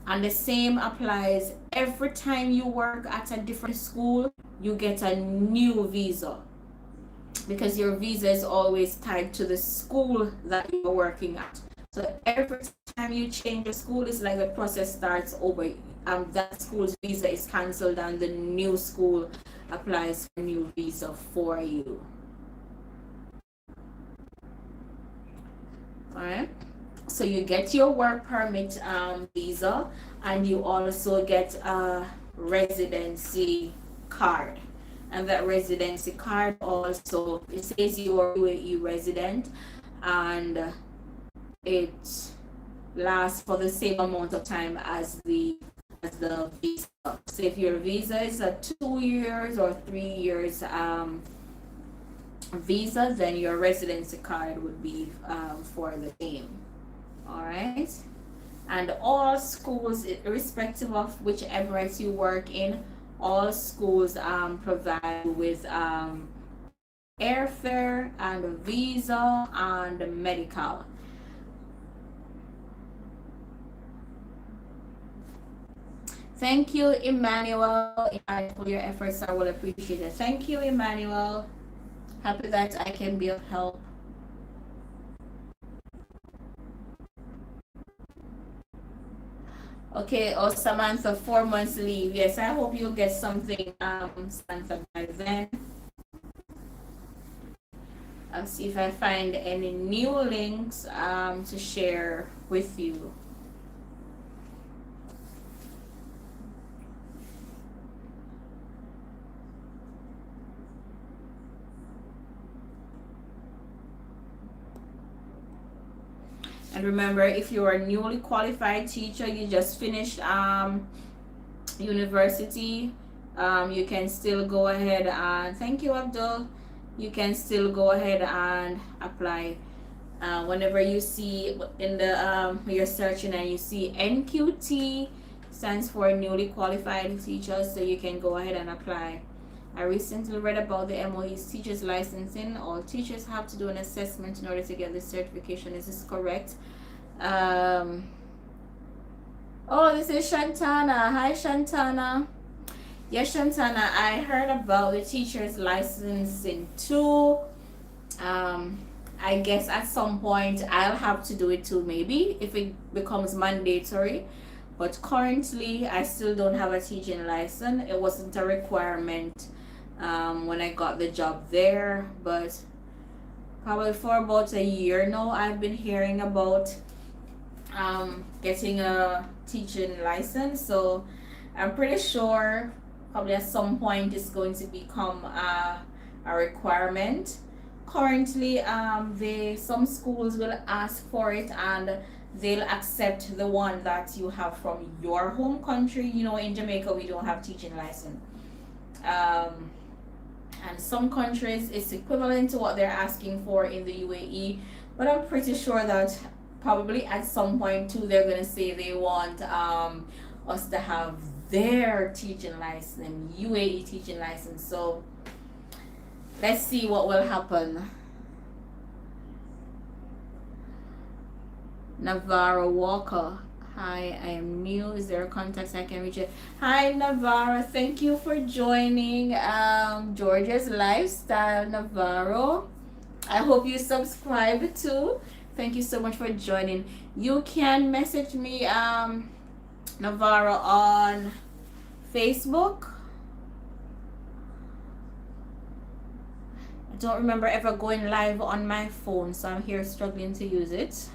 S1: And the same applies every time you work at a different school. You get a new visa, because your visa is always tied to the school that you're working at. So every time you change your school, it's like the process starts over. That school's visa is cancelled and the new school applies for a new visa for you. Alright, so you get your work permit visa, and you also get a residency card. And that residency card also, it says you are UAE resident, and it lasts for the same amount of time as the visa. So if your visa is a 2 years or 3 years visa, then your residency card would be for the same. All right, and all schools, irrespective of which Emirates you work in, all schools provide with airfare and a visa and a medical. Thank you, Emmanuel, for your efforts. I will appreciate it. Thank you, Emmanuel. Happy that I can be of help. Okay, oh Samantha, 4 months leave. Yes, I hope you'll get something, Samantha, by then. I'll see if I find any new links to share with you. And remember, if you're a newly qualified teacher, you just finished university, you can still go ahead and, thank you, Abdul, you can still go ahead and apply. Whenever you see in the you're searching and you see NQT, stands for newly qualified teachers, so you can go ahead and apply. I recently read about the MOE's teachers licensing. All teachers have to do an assessment in order to get this certification. Is this correct? Oh, this is Shantana. Hi, Shantana. Yes, Shantana, I heard about the teachers licensing too. I guess at some point I'll have to do it too, maybe if it becomes mandatory. But currently, I still don't have a teaching license. It wasn't a requirement when I got the job there, but probably for about a year now, I've been hearing about getting a teaching license. So I'm pretty sure probably at some point it's going to become a requirement. Currently, some schools will ask for it, and they'll accept the one that you have from your home country. You know, in Jamaica we don't have teaching license, and some countries it's equivalent to what they're asking for in the UAE. But I'm pretty sure that probably at some point too they're gonna say they want us to have their teaching license, UAE teaching license. So let's see what will happen. Navarro Walker, hi, I am new. Is there a contact I can reach it? Hi, Navarro. Thank you for joining Georgia's Lifestyle, Navarro. I hope you subscribe too. Thank you so much for joining. You can message me, Navarro, on Facebook. I don't remember ever going live on my phone, so I'm here struggling to use it.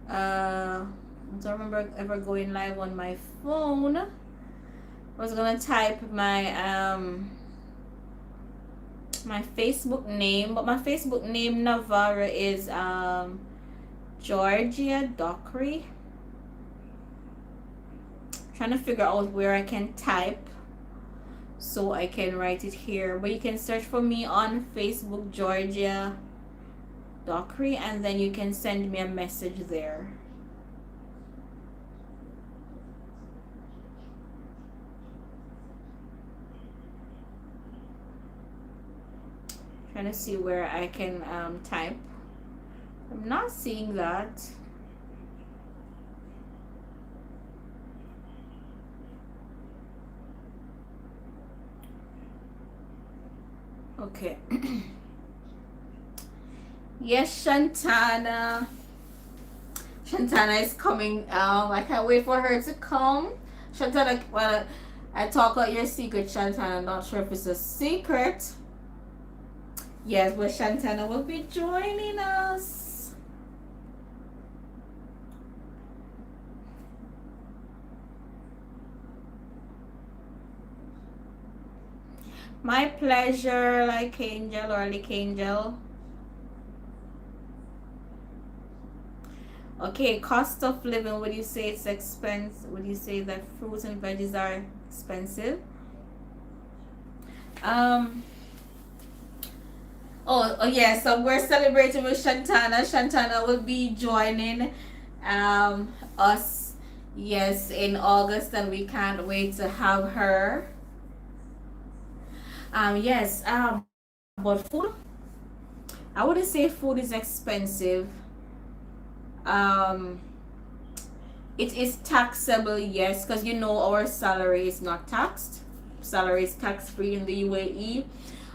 S1: I don't remember ever going live on my phone. I was gonna type my my Facebook name, but my Facebook name, Navarro, is Georgia Dockery. Trying to figure out where I can type so I can write it here, but you can search for me on Facebook, Georgia Dockery, and then you can send me a message there. Trying to see where I can type. I'm not seeing that. Okay. Yes, Shantana. Shantana is coming. I can't wait for her to come. Shantana, well, I talk about your secret, Shantana. I'm not sure if it's a secret. Yes, but Shantana will be joining us. My pleasure, like Angel or like Angel. Okay, cost of living. Would you say it's expensive? Would you say that fruits and veggies are expensive? Um. Oh yeah. So we're celebrating with Shantana. Shantana will be joining, us. Yes, in August, and we can't wait to have her. Yes. But food. I wouldn't say food is expensive. Um. It is taxable, yes, because you know our salary is not taxed. Salary is tax free in the UAE.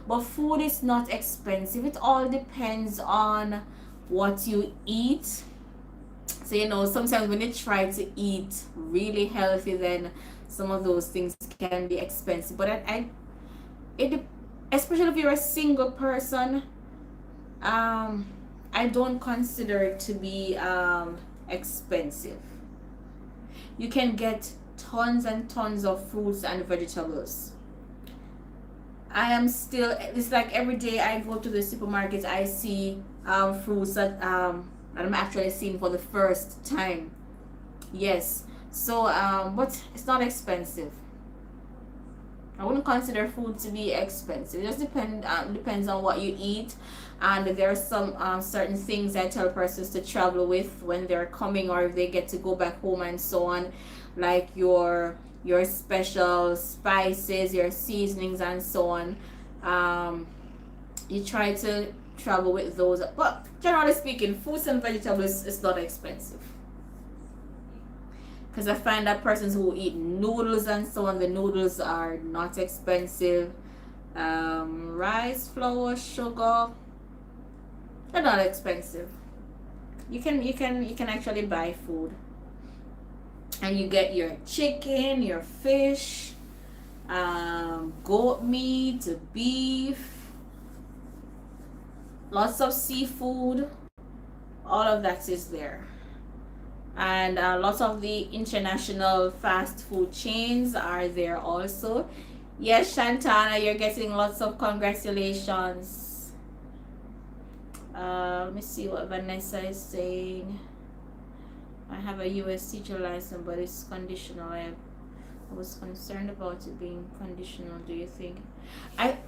S1: But food is not expensive. It all depends on what you eat. So sometimes when you try to eat really healthy, then some of those things can be expensive. But it especially if you're a single person, um, I don't consider it to be expensive. You can get tons and tons of fruits and vegetables. I am still, it's like every day I go to the supermarket, I see fruits that I'm actually seeing for the first time. Yes. So but it's not expensive. I wouldn't consider food to be expensive. It just depends on what you eat, and there are some certain things I tell persons to travel with when they're coming, or if they get to go back home and so on, like your special spices, your seasonings, and so on. You try to travel with those, but generally speaking, fruits and vegetables is not expensive. Because I find that persons who eat noodles and so on, the noodles are not expensive. Rice, flour, sugar, they're not expensive. You can actually buy food, and you get your chicken, your fish, goat meat, beef, lots of seafood. All of that is there. And lots of the international fast food chains are there also. Yes, Shantana, you're getting lots of congratulations. Let me see what Vanessa is saying. I have a US teacher license, but it's conditional. I was concerned about it being conditional. Do you think?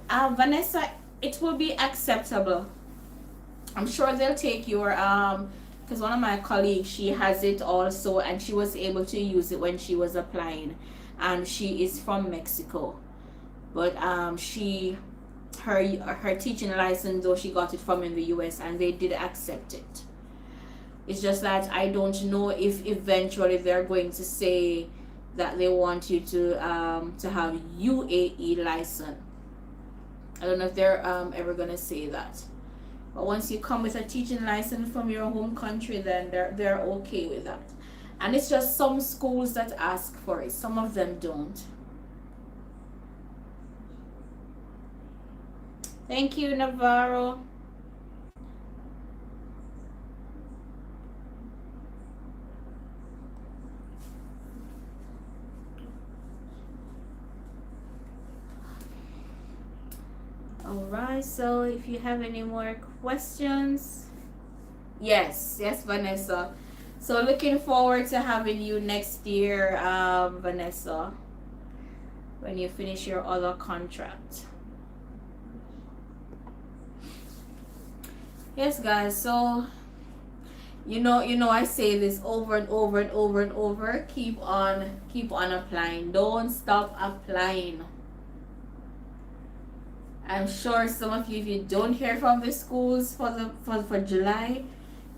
S1: Vanessa, it will be acceptable. I'm sure they'll take your because one of my colleagues, she has it also, and she was able to use it when she was applying, and she is from Mexico, but her teaching license, though, she got it from in the US, and they did accept it. It's just that I don't know if eventually they're going to say that they want you to have UAE license. I don't know if they're ever gonna say that. But once you come with a teaching license from your home country, then they're okay with that. And it's just some schools that ask for it. Some of them don't. Thank you, Navarro. Alright, so if you have any more questions. Yes, Vanessa. So looking forward to having you next year, Vanessa, when you finish your other contract. Yes, guys, so I say this over and over and over and over. Keep on applying. Don't stop applying. I'm sure some of you, if you don't hear from the schools for July,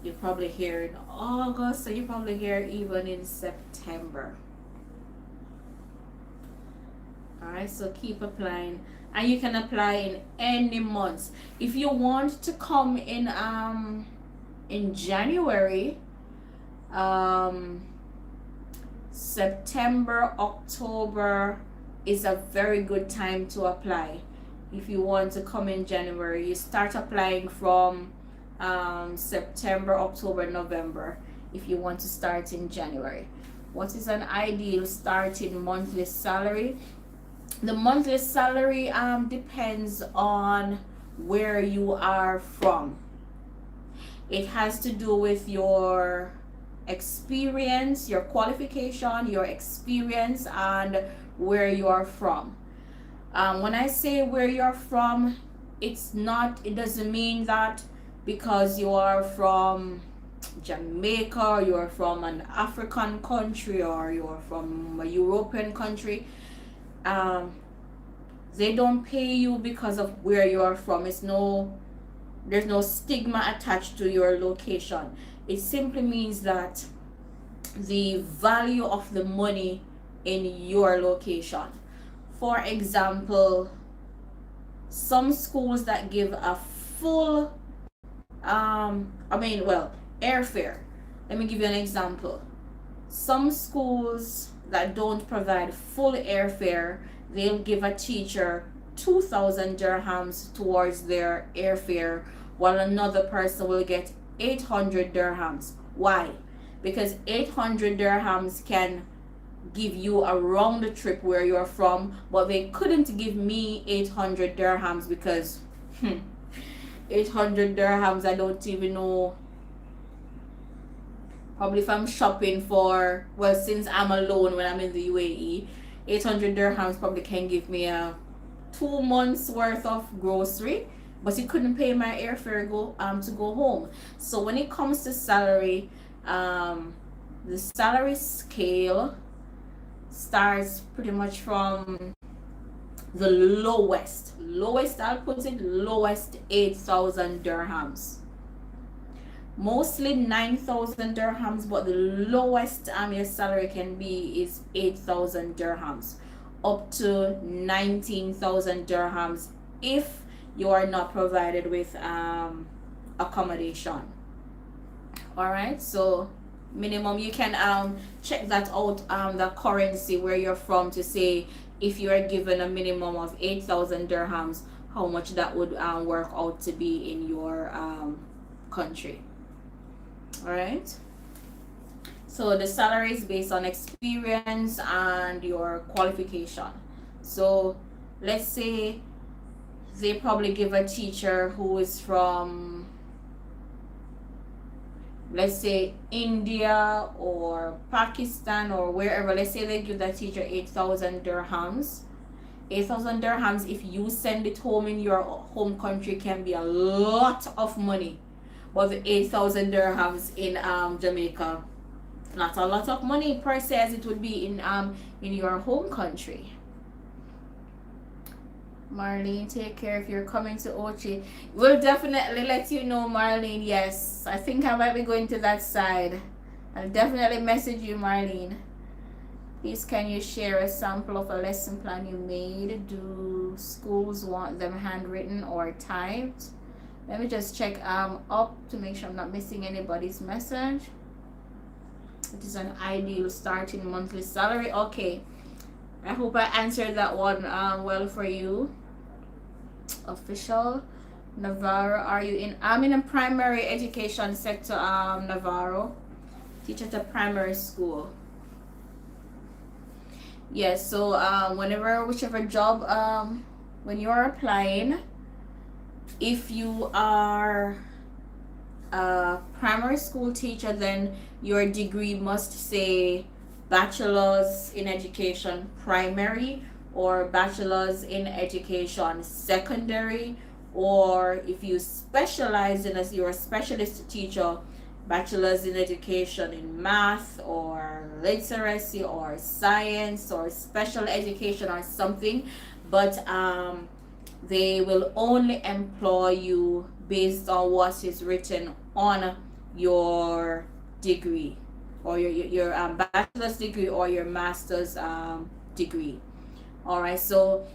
S1: you probably hear in August, so you probably hear even in September. Alright, so keep applying. And you can apply in any months. If you want to come in January, um, September, October is a very good time to apply. If you want to come in January, you start applying from September, October, November if you want to start in January. What is an ideal starting monthly salary? The monthly salary depends on where you are from. It has to do with your experience, your qualification, your experience, and where you are from. When I say where you're from, it doesn't mean that because you are from Jamaica, or you're from an African country, or you're from a European country, they don't pay you because of where you are from. There's no stigma attached to your location. It simply means that the value of the money in your location. For example, some schools that give a full airfare. Let me give you an example. Some schools that don't provide full airfare, they'll give a teacher 2,000 dirhams towards their airfare, while another person will get 800 dirhams. Why? Because 800 dirhams can give you around the trip where you're from, but they couldn't give me 800 dirhams because 800 dirhams, I don't even know. Probably if I'm shopping for, well, since I'm alone when I'm in the UAE, 800 dirhams probably can give me a 2 months worth of grocery, but it couldn't pay my airfare to go home. So when it comes to salary, the salary scale starts pretty much from the lowest I'll put it, lowest 8,000 dirhams, mostly 9,000 dirhams, but the lowest your salary can be is 8,000 dirhams, up to 19,000 dirhams if you are not provided with accommodation. All right, so minimum, you can check that out, the currency where you're from, to say if you are given a minimum of 8,000 dirhams, how much that would work out to be in your country. All right, so the salary is based on experience and your qualification. So let's say they probably give a teacher who is from, let's say, India or Pakistan or wherever. Let's say they give that teacher 8,000 dirhams. 8,000 dirhams, if you send it home in your home country, can be a lot of money. But the 8,000 dirhams in Jamaica, not a lot of money per se as it would be in your home country. Marlene, take care. If you're coming to Ochi, we'll definitely let you know, Marlene. Yes, I think I might be going to that side. I'll definitely message you, Marlene. Please, can you share a sample of a lesson plan you made? Do schools want them handwritten or typed? Let me just check up to make sure I'm not missing anybody's message. It is an ideal starting monthly salary. Okay, I hope I answered that one well for you. Official Navarro, are you in? I'm in a primary education sector, Navarro. Teach at a primary school. Yes, so whichever job when you're applying, if you are a primary school teacher, then your degree must say bachelor's in education primary, or bachelor's in education secondary, or if you specialize in, as you're a specialist teacher, bachelor's in education in math or literacy or science or special education or something. But they will only employ you based on what is written on your degree, or your bachelor's degree or your master's degree. All right, so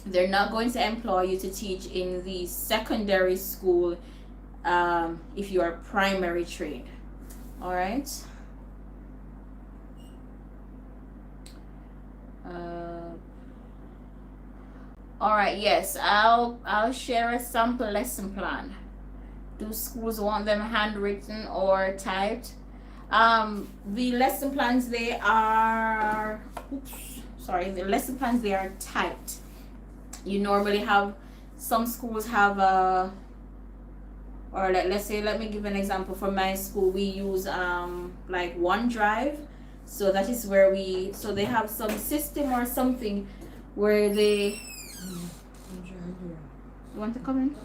S1: they're not going to employ you to teach in the secondary school if you are primary trained. All right, Uh, all right. Yes, I'll share a sample lesson plan. Do schools want them handwritten or typed? The lesson plans they are. Oops, sorry. The lesson plans they are typed. You normally have some schools have a, or let's say, let me give an example. For my school, we use like OneDrive, so that is where we, so they have some system or something where they, you want to come in?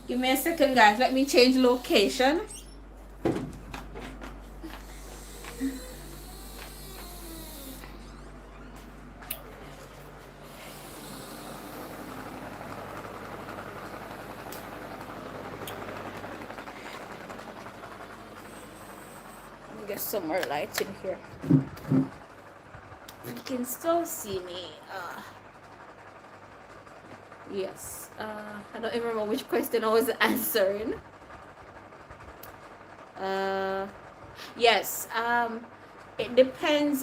S1: Give me a second, guys, let me change location. Get some more light in here. You can still see me. Yes. I don't even remember which question I was answering. Yes. It depends.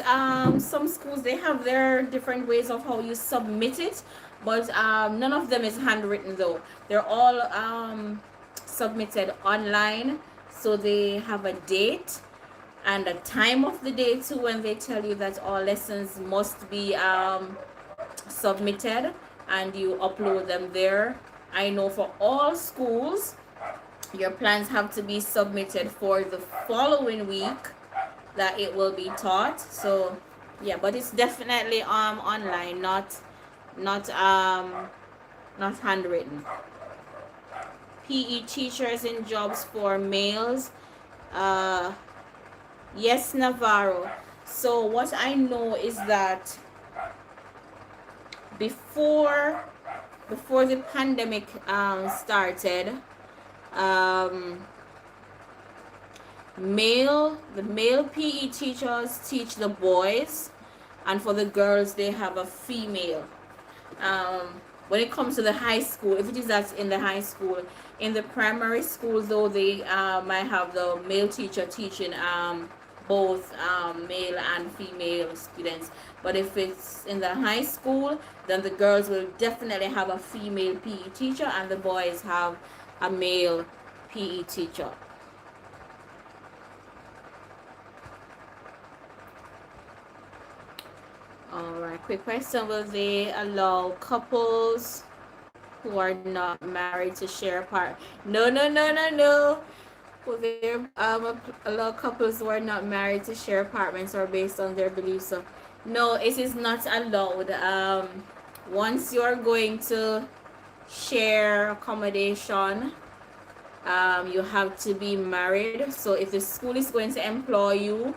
S1: Some schools they have their different ways of how you submit it, but none of them is handwritten though. They're all submitted online, so they have a date and a time of the day too when they tell you that all lessons must be submitted, and you upload them there. I know for all schools your plans have to be submitted for the following week that it will be taught. So yeah, but it's definitely online, not not handwritten. PE teachers in jobs for males. uh yes, Navarro. So what I know is that before the pandemic started, um the male PE teachers teach the boys, and for the girls they have a female. When it comes to the high school, if it is that's in the high school, in the primary school though, they might have the male teacher teaching both male and female students. But if it's in the high school, then the girls will definitely have a female PE teacher and the boys have a male PE teacher. Alright, quick question. Will they allow couples who are not married to share a part? No, no, no, no, no. Will they allow couples who are not married to share apartments or based on their beliefs? So, no, it is not allowed. Once you are going to share accommodation, you have to be married. So if the school is going to employ you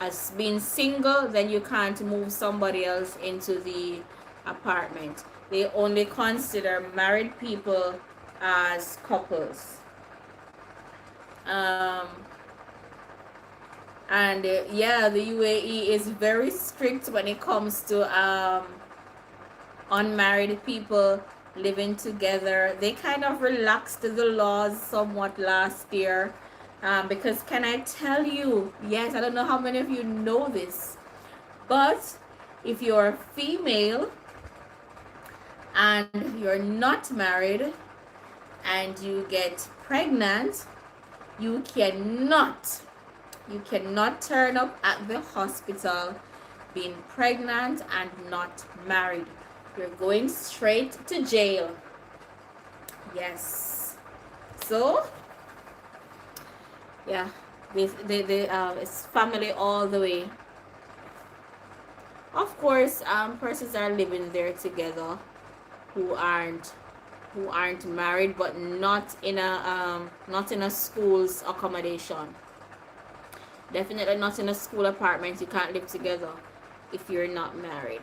S1: as being single, then you can't move somebody else into the apartment. They only consider married people as couples. And yeah, the UAE is very strict when it comes to unmarried people living together. They kind of relaxed the laws somewhat last year. Because can I tell you, yes, I don't know how many of you know this, but if you're female and you're not married and you get pregnant, you cannot turn up at the hospital being pregnant and not married. You're going straight to jail. Yes. So yeah, it's family all the way. Of course, persons are living there together who aren't married, but not in a school's accommodation. Definitely not in a school apartment. You can't live together if you're not married.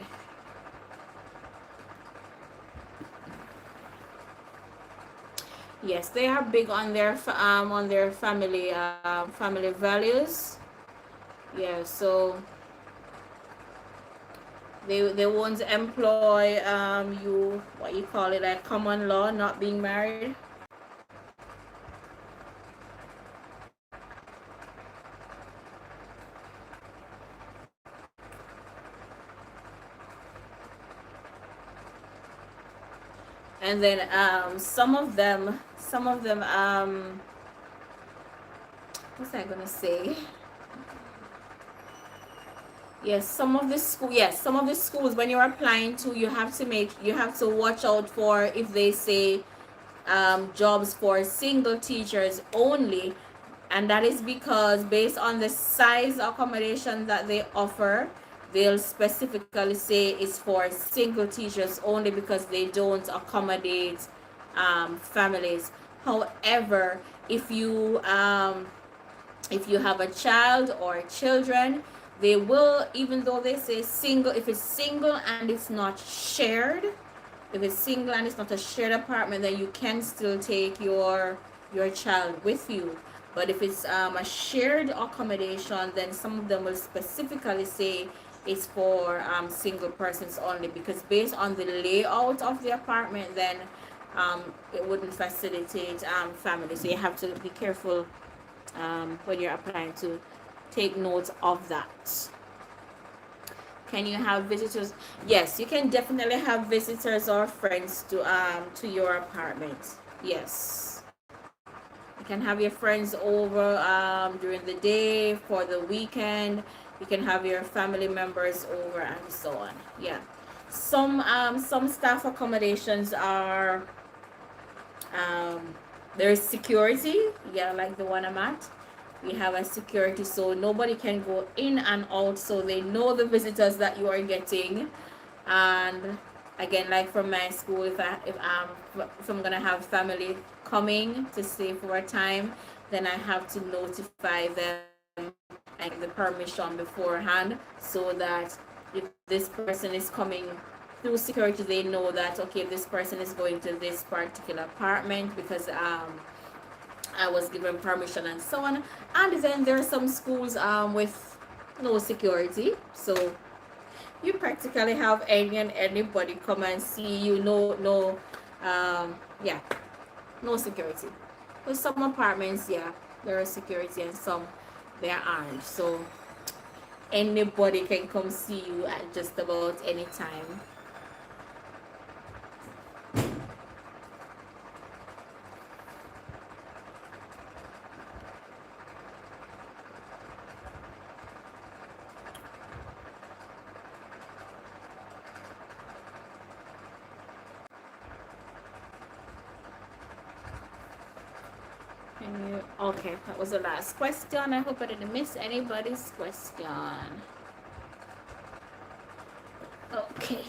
S1: Yes, they are big on their family family values. Yeah, so they won't employ you, what you call it, like common law, not being married. And then some of them what's I gonna say? Some of the schools, when you're applying to, you have to watch out for if they say jobs for single teachers only, and that is because based on the size accommodation that they offer, they'll specifically say it's for single teachers only because they don't accommodate families. However, if you have a child or children, they will, even though they say single, if it's single and it's not shared, if it's single and it's not a shared apartment, then you can still take your child with you. But if it's a shared accommodation, then some of them will specifically say it's for single persons only, because based on the layout of the apartment, then it wouldn't facilitate family. So you have to be careful when you're applying to take note of that. Can you have visitors? Yes, you can definitely have visitors or friends to your apartment. Yes, you can have your friends over during the day, for the weekend. You can have your family members over and so on. Yeah, some staff accommodations are there's security. Yeah, like the one I'm at, we have a security, so nobody can go in and out, so they know the visitors that you are getting. And again, like from my school, if I'm gonna have family coming to stay for a time, then I have to notify them and give the permission beforehand, so that if this person is coming through security, they know that okay, this person is going to this particular apartment because I was given permission and so on. And then there are some schools with no security, so you practically have any and anybody come and see you. Yeah, no security. With some apartments, yeah, there is security, and some there aren't. So anybody can come see you at just about any time. Okay, that was the last question. I hope I didn't miss anybody's question. Okay.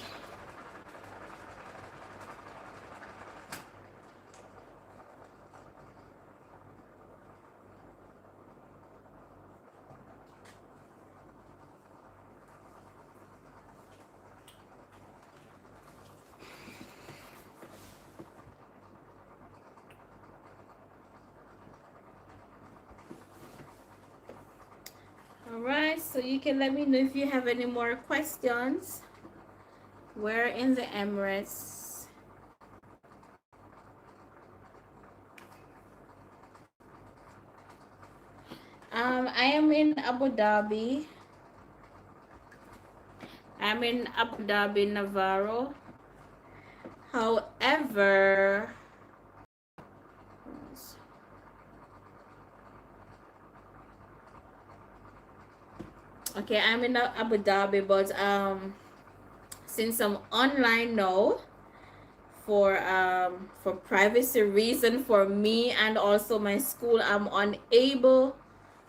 S1: All right, so you can let me know if you have any more questions. We're in the Emirates. I am in Abu Dhabi. I'm in Abu Dhabi, Navarro. However, okay, I'm in Abu Dhabi, but since I'm online now, for privacy reason for me and also my school, I'm unable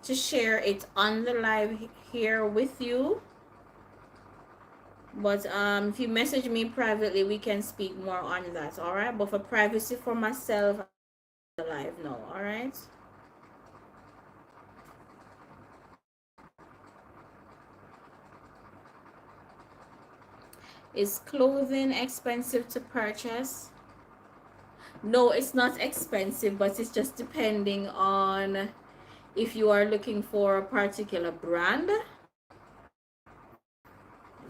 S1: to share it on the live here with you. But if you message me privately, we can speak more on that. All right, but for privacy for myself, I'm live now. All right. Is clothing expensive to purchase? No, it's not expensive, but it's just depending on if you are looking for a particular brand.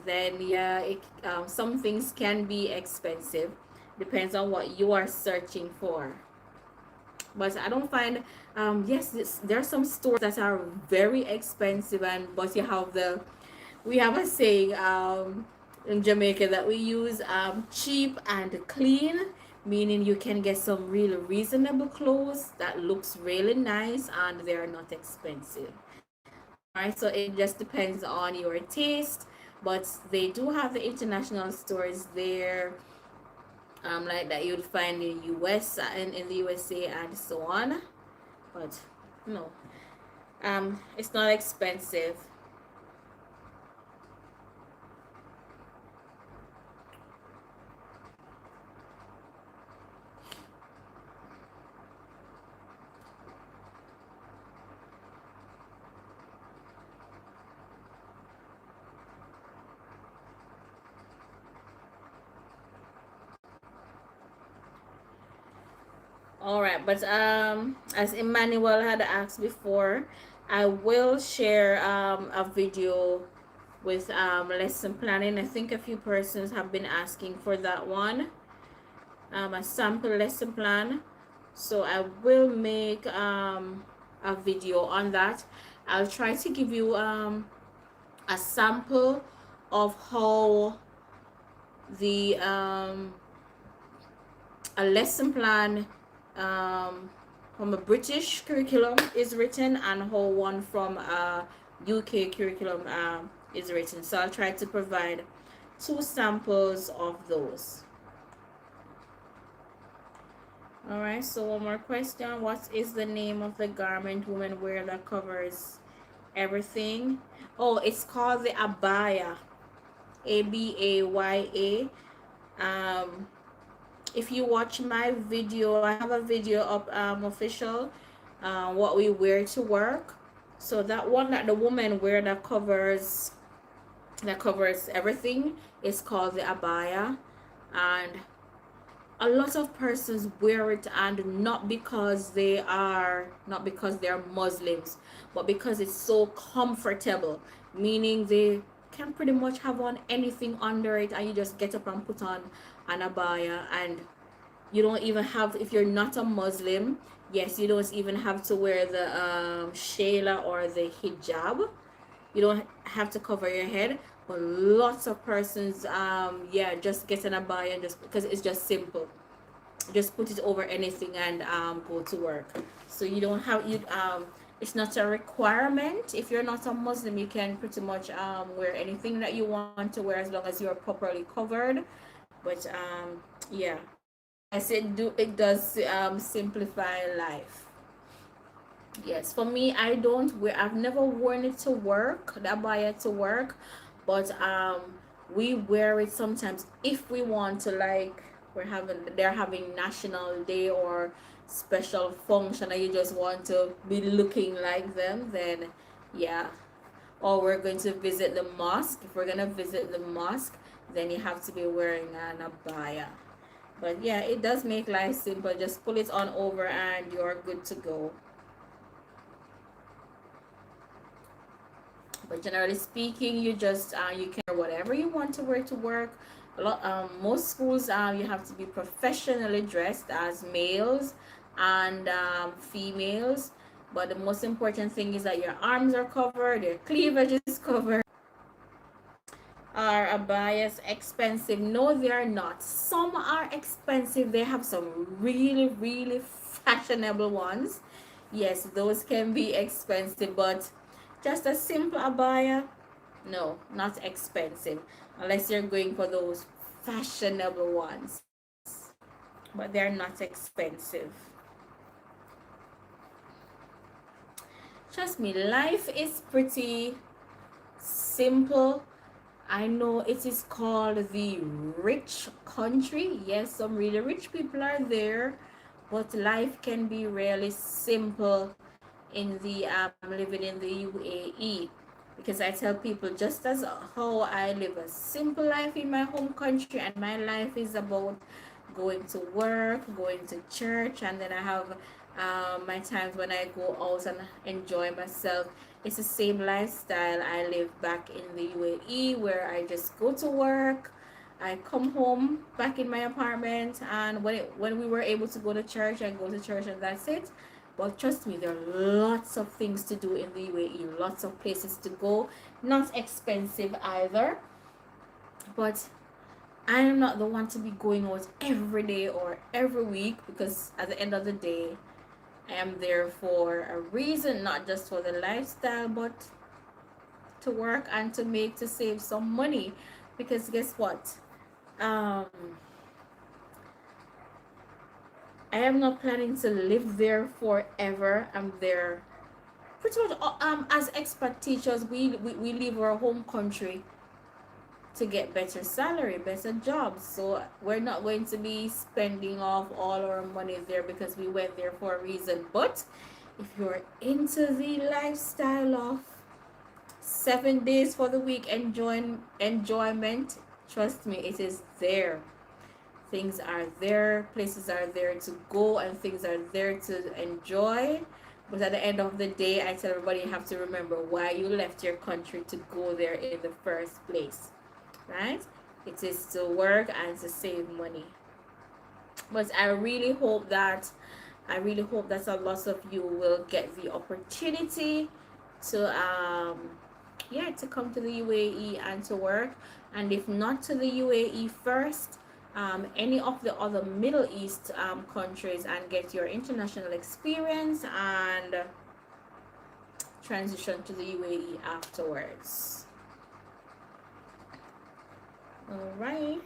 S1: Then yeah, some things can be expensive. Depends on what you are searching for. But I don't find yes, there are some stores that are very expensive, and but we have a saying in Jamaica that we use, cheap and clean meaning you can get some really reasonable clothes that looks really nice and they are not expensive. All right, so it just depends on your taste, but they do have the international stores there, like that you'd find in US and in the USA and so on. But no, it's not expensive. All right, but as Emmanuel had asked before, I will share a video with lesson planning. I think a few persons have been asking for that one, a sample lesson plan. So I will make a video on that. I'll try to give you a sample of how the a lesson plan from a British curriculum is written and how one from a UK curriculum is written. So I'll try to provide two samples of those. All right, so one more question. What is the name of the garment women wear that covers everything? Oh, it's called the abaya. ABAYA. If you watch my video, I have a video up official, what we wear to work. So that one that the woman wear that covers everything is called the abaya, and a lot of persons wear it, and not because they're Muslims, but because it's so comfortable, meaning they can pretty much have on anything under it and you just get up and put on an abaya, and you don't even have, if you're not a Muslim, yes, you don't even have to wear the shayla or the hijab. You don't have to cover your head, but lots of persons yeah, just get an abaya and just because it's just simple, just put it over anything and go to work. So you don't have you it's not a requirement. If you're not a Muslim, you can pretty much wear anything that you want to wear as long as you're properly covered. But yeah, as it does simplify life. Yes, for me, I don't wear. I've never worn it to work. The abaya to work, but we wear it sometimes if we want to. Like they're having National Day or special function, and you just want to be looking like them. Then, yeah. Or we're going to visit the mosque. If we're gonna visit the mosque, then you have to be wearing an abaya. But yeah, it does make life simple. Just pull it on over, and you're good to go. But generally speaking, you just you can wear whatever you want to wear to work. Most schools you have to be professionally dressed as males and females, but the most important thing is that your arms are covered, your cleavage is covered. Are abayas expensive? No, they are not. Some are expensive. They have some really fashionable ones. Yes, those can be expensive, but just a simple abaya, no, not expensive unless you're going for those fashionable ones, but they're not expensive. Trust me, life is pretty simple. I know it is called the rich country. Yes, some really rich people are there, but life can be really simple in the living in the UAE, because I tell people just as how I live a simple life in my home country, and my life is about going to work, going to church, and then I have my times when I go out and enjoy myself. It's the same lifestyle I live back in the UAE, where I just go to work, I come home back in my apartment, and when we were able to go to church, I go to church and that's it. But trust me, there are lots of things to do in the UAE, lots of places to go, not expensive either. But I am not the one to be going out every day or every week, because at the end of the day, I am there for a reason, not just for the lifestyle, but to work and to save some money. Because guess what? Um, I am not planning to live there forever. I'm there pretty much. As expat teachers, we leave our home country to get better salary, better jobs. So we're not going to be spending off all our money there because we went there for a reason. But if you're into the lifestyle of 7 days for the week enjoyment, trust me, it is there. Things are there, places are there to go, and things are there to enjoy. But at the end of the day, I tell everybody, you have to remember why you left your country to go there in the first place, right? It is to work and to save money. But I really hope that a lot of you will get the opportunity to yeah, to come to the UAE and to work. And if not to the UAE first, any of the other Middle East countries, and get your international experience and transition to the UAE afterwards. All right.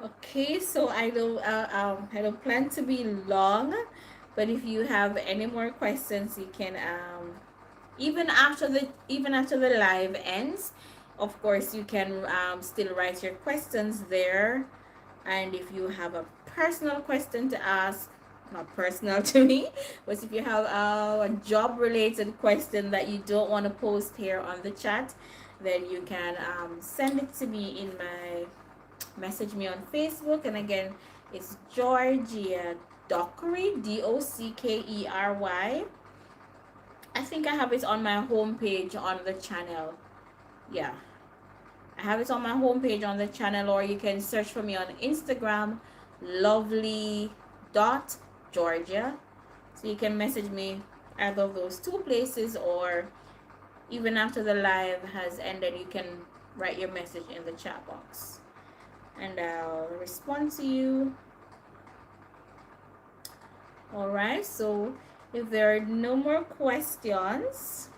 S1: Okay, so I don't plan to be long, but if you have any more questions, you can even after the live ends, of course, you can still write your questions there. And if you have a personal question to ask, not personal to me, but if you have a job related question that you don't want to post here on the chat, then you can send it to me in my message me on Facebook. And again, it's Georgia Dockery, Dockery. I think I have it on my homepage on the channel. Yeah, I have it on my homepage on the channel, or you can search for me on Instagram, lovely dot Georgia. So you can message me either of those two places, or even after the live has ended, you can write your message in the chat box and I'll respond to you. All right, so if there are no more questions,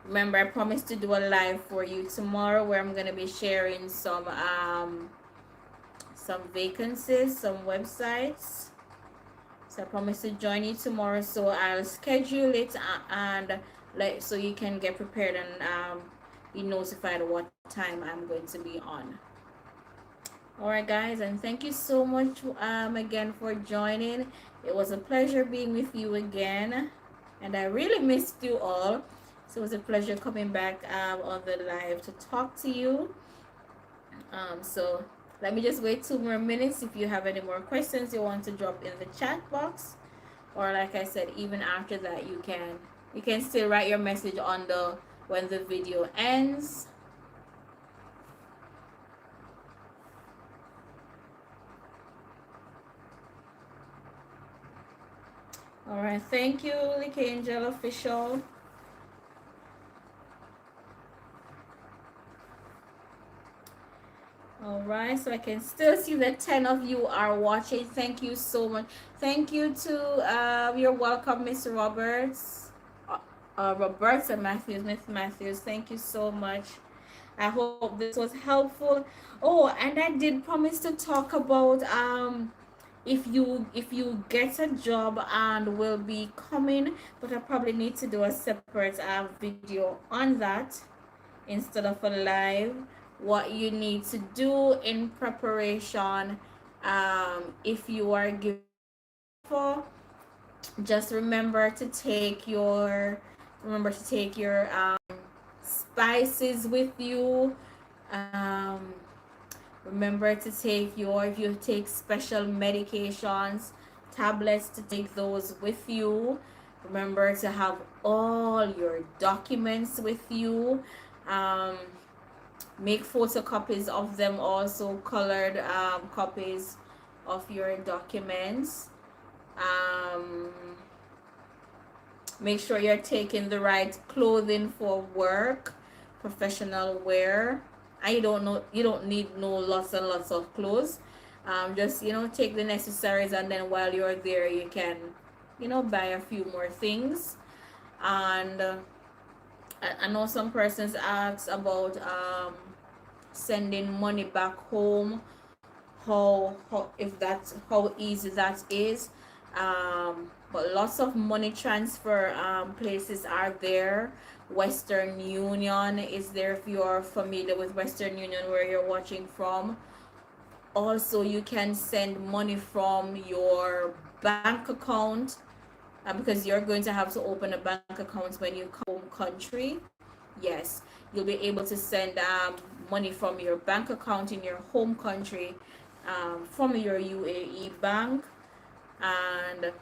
S1: remember I promised to do a live for you tomorrow where I'm going to be sharing some vacancies, some websites. So I promise to join you tomorrow, so I'll schedule it and like so you can get prepared and be notified what time I'm going to be on. All right, guys, and thank you so much again for joining. It was a pleasure being with you again, and I really missed you all. So it was a pleasure coming back on the live to talk to you. So let me just wait 2 more minutes. If you have any more questions you want to drop in the chat box, or like I said, even after that, you can still write your message on the when the video ends. All right, thank you, Lick Angel Official. All right, so I can still see that 10 of you are watching. Thank you so much. Thank you to you're welcome, Miss Roberts, Roberts and Matthews, Miss Matthews. Thank you so much. I hope this was helpful. Oh, and I did promise to talk about if you get a job and will be coming, but I probably need to do a separate video on that instead of a live. What you need to do in preparation if you are given for, just remember to take your spices with you. um, Remember to take if you take special medications, tablets, to take those with you. Remember to have all your documents with you. um, Make photocopies of them, also colored copies of your documents. um, Make sure you're taking the right clothing for work, professional wear. I don't know, you don't need no lots and lots of clothes. Just, take the necessaries, and then while you're there, you can, buy a few more things. And I know some persons ask about sending money back home, how if that's how easy that is. But lots of money transfer places are there. Western Union is there, if you are familiar with Western Union where you're watching from. Also, you can send money from your bank account, because you're going to have to open a bank account when you come home country. Yes, you'll be able to send money from your bank account in your home country, from your UAE bank. And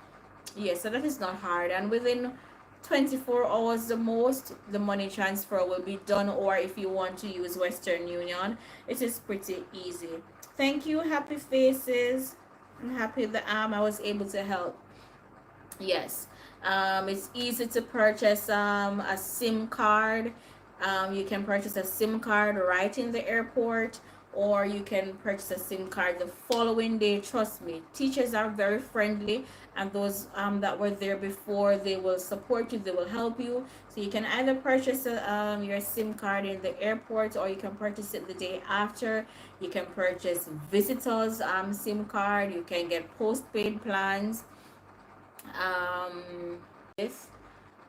S1: yes, so that is not hard. And within 24 hours the most, the money transfer will be done. Or if you want to use Western Union, it is pretty easy. Thank you, happy faces. I'm happy that I was able to help. Yes, it's easy to purchase a SIM card. You can purchase a SIM card right in the airport, or you can purchase a SIM card the following day. Trust me, teachers are very friendly, and those that were there before, they will support you, they will help you. So you can either purchase your SIM card in the airport, or you can purchase it the day after. You can purchase visitors SIM card. You can get postpaid plans. This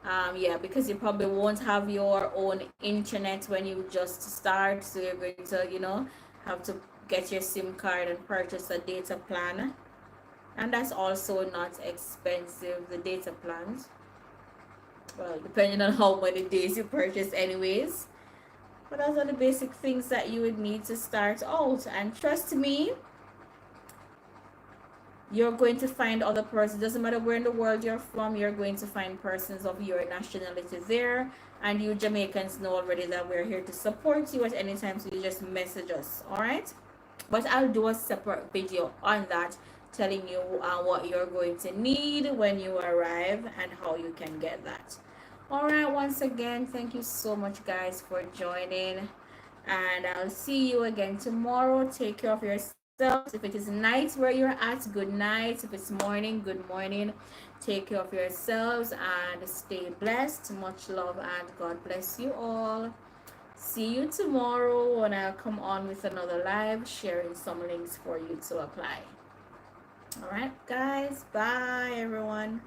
S1: yeah, because you probably won't have your own internet when you just start, so you're going to have to get your SIM card and purchase a data plan. And that's also not expensive, the data plans, well, depending on how many days you purchase anyways. But those are the basic things that you would need to start out. And trust me, you're going to find other persons. Doesn't matter where in the world you're from, you're going to find persons of your nationality there. And you Jamaicans know already that we're here to support you at any time, so you just message us. All right, but I'll do a separate video on that, telling you what you're going to need when you arrive and how you can get that. All right, once again, thank you so much guys for joining, and I'll see you again tomorrow. Take care of yourselves. If it is night where you're at, good night. If it's morning, good morning. Take care of yourselves and stay blessed. Much love and God bless you all. See you tomorrow when I'll come on with another live, sharing some links for you to apply. All right, guys. Bye, everyone.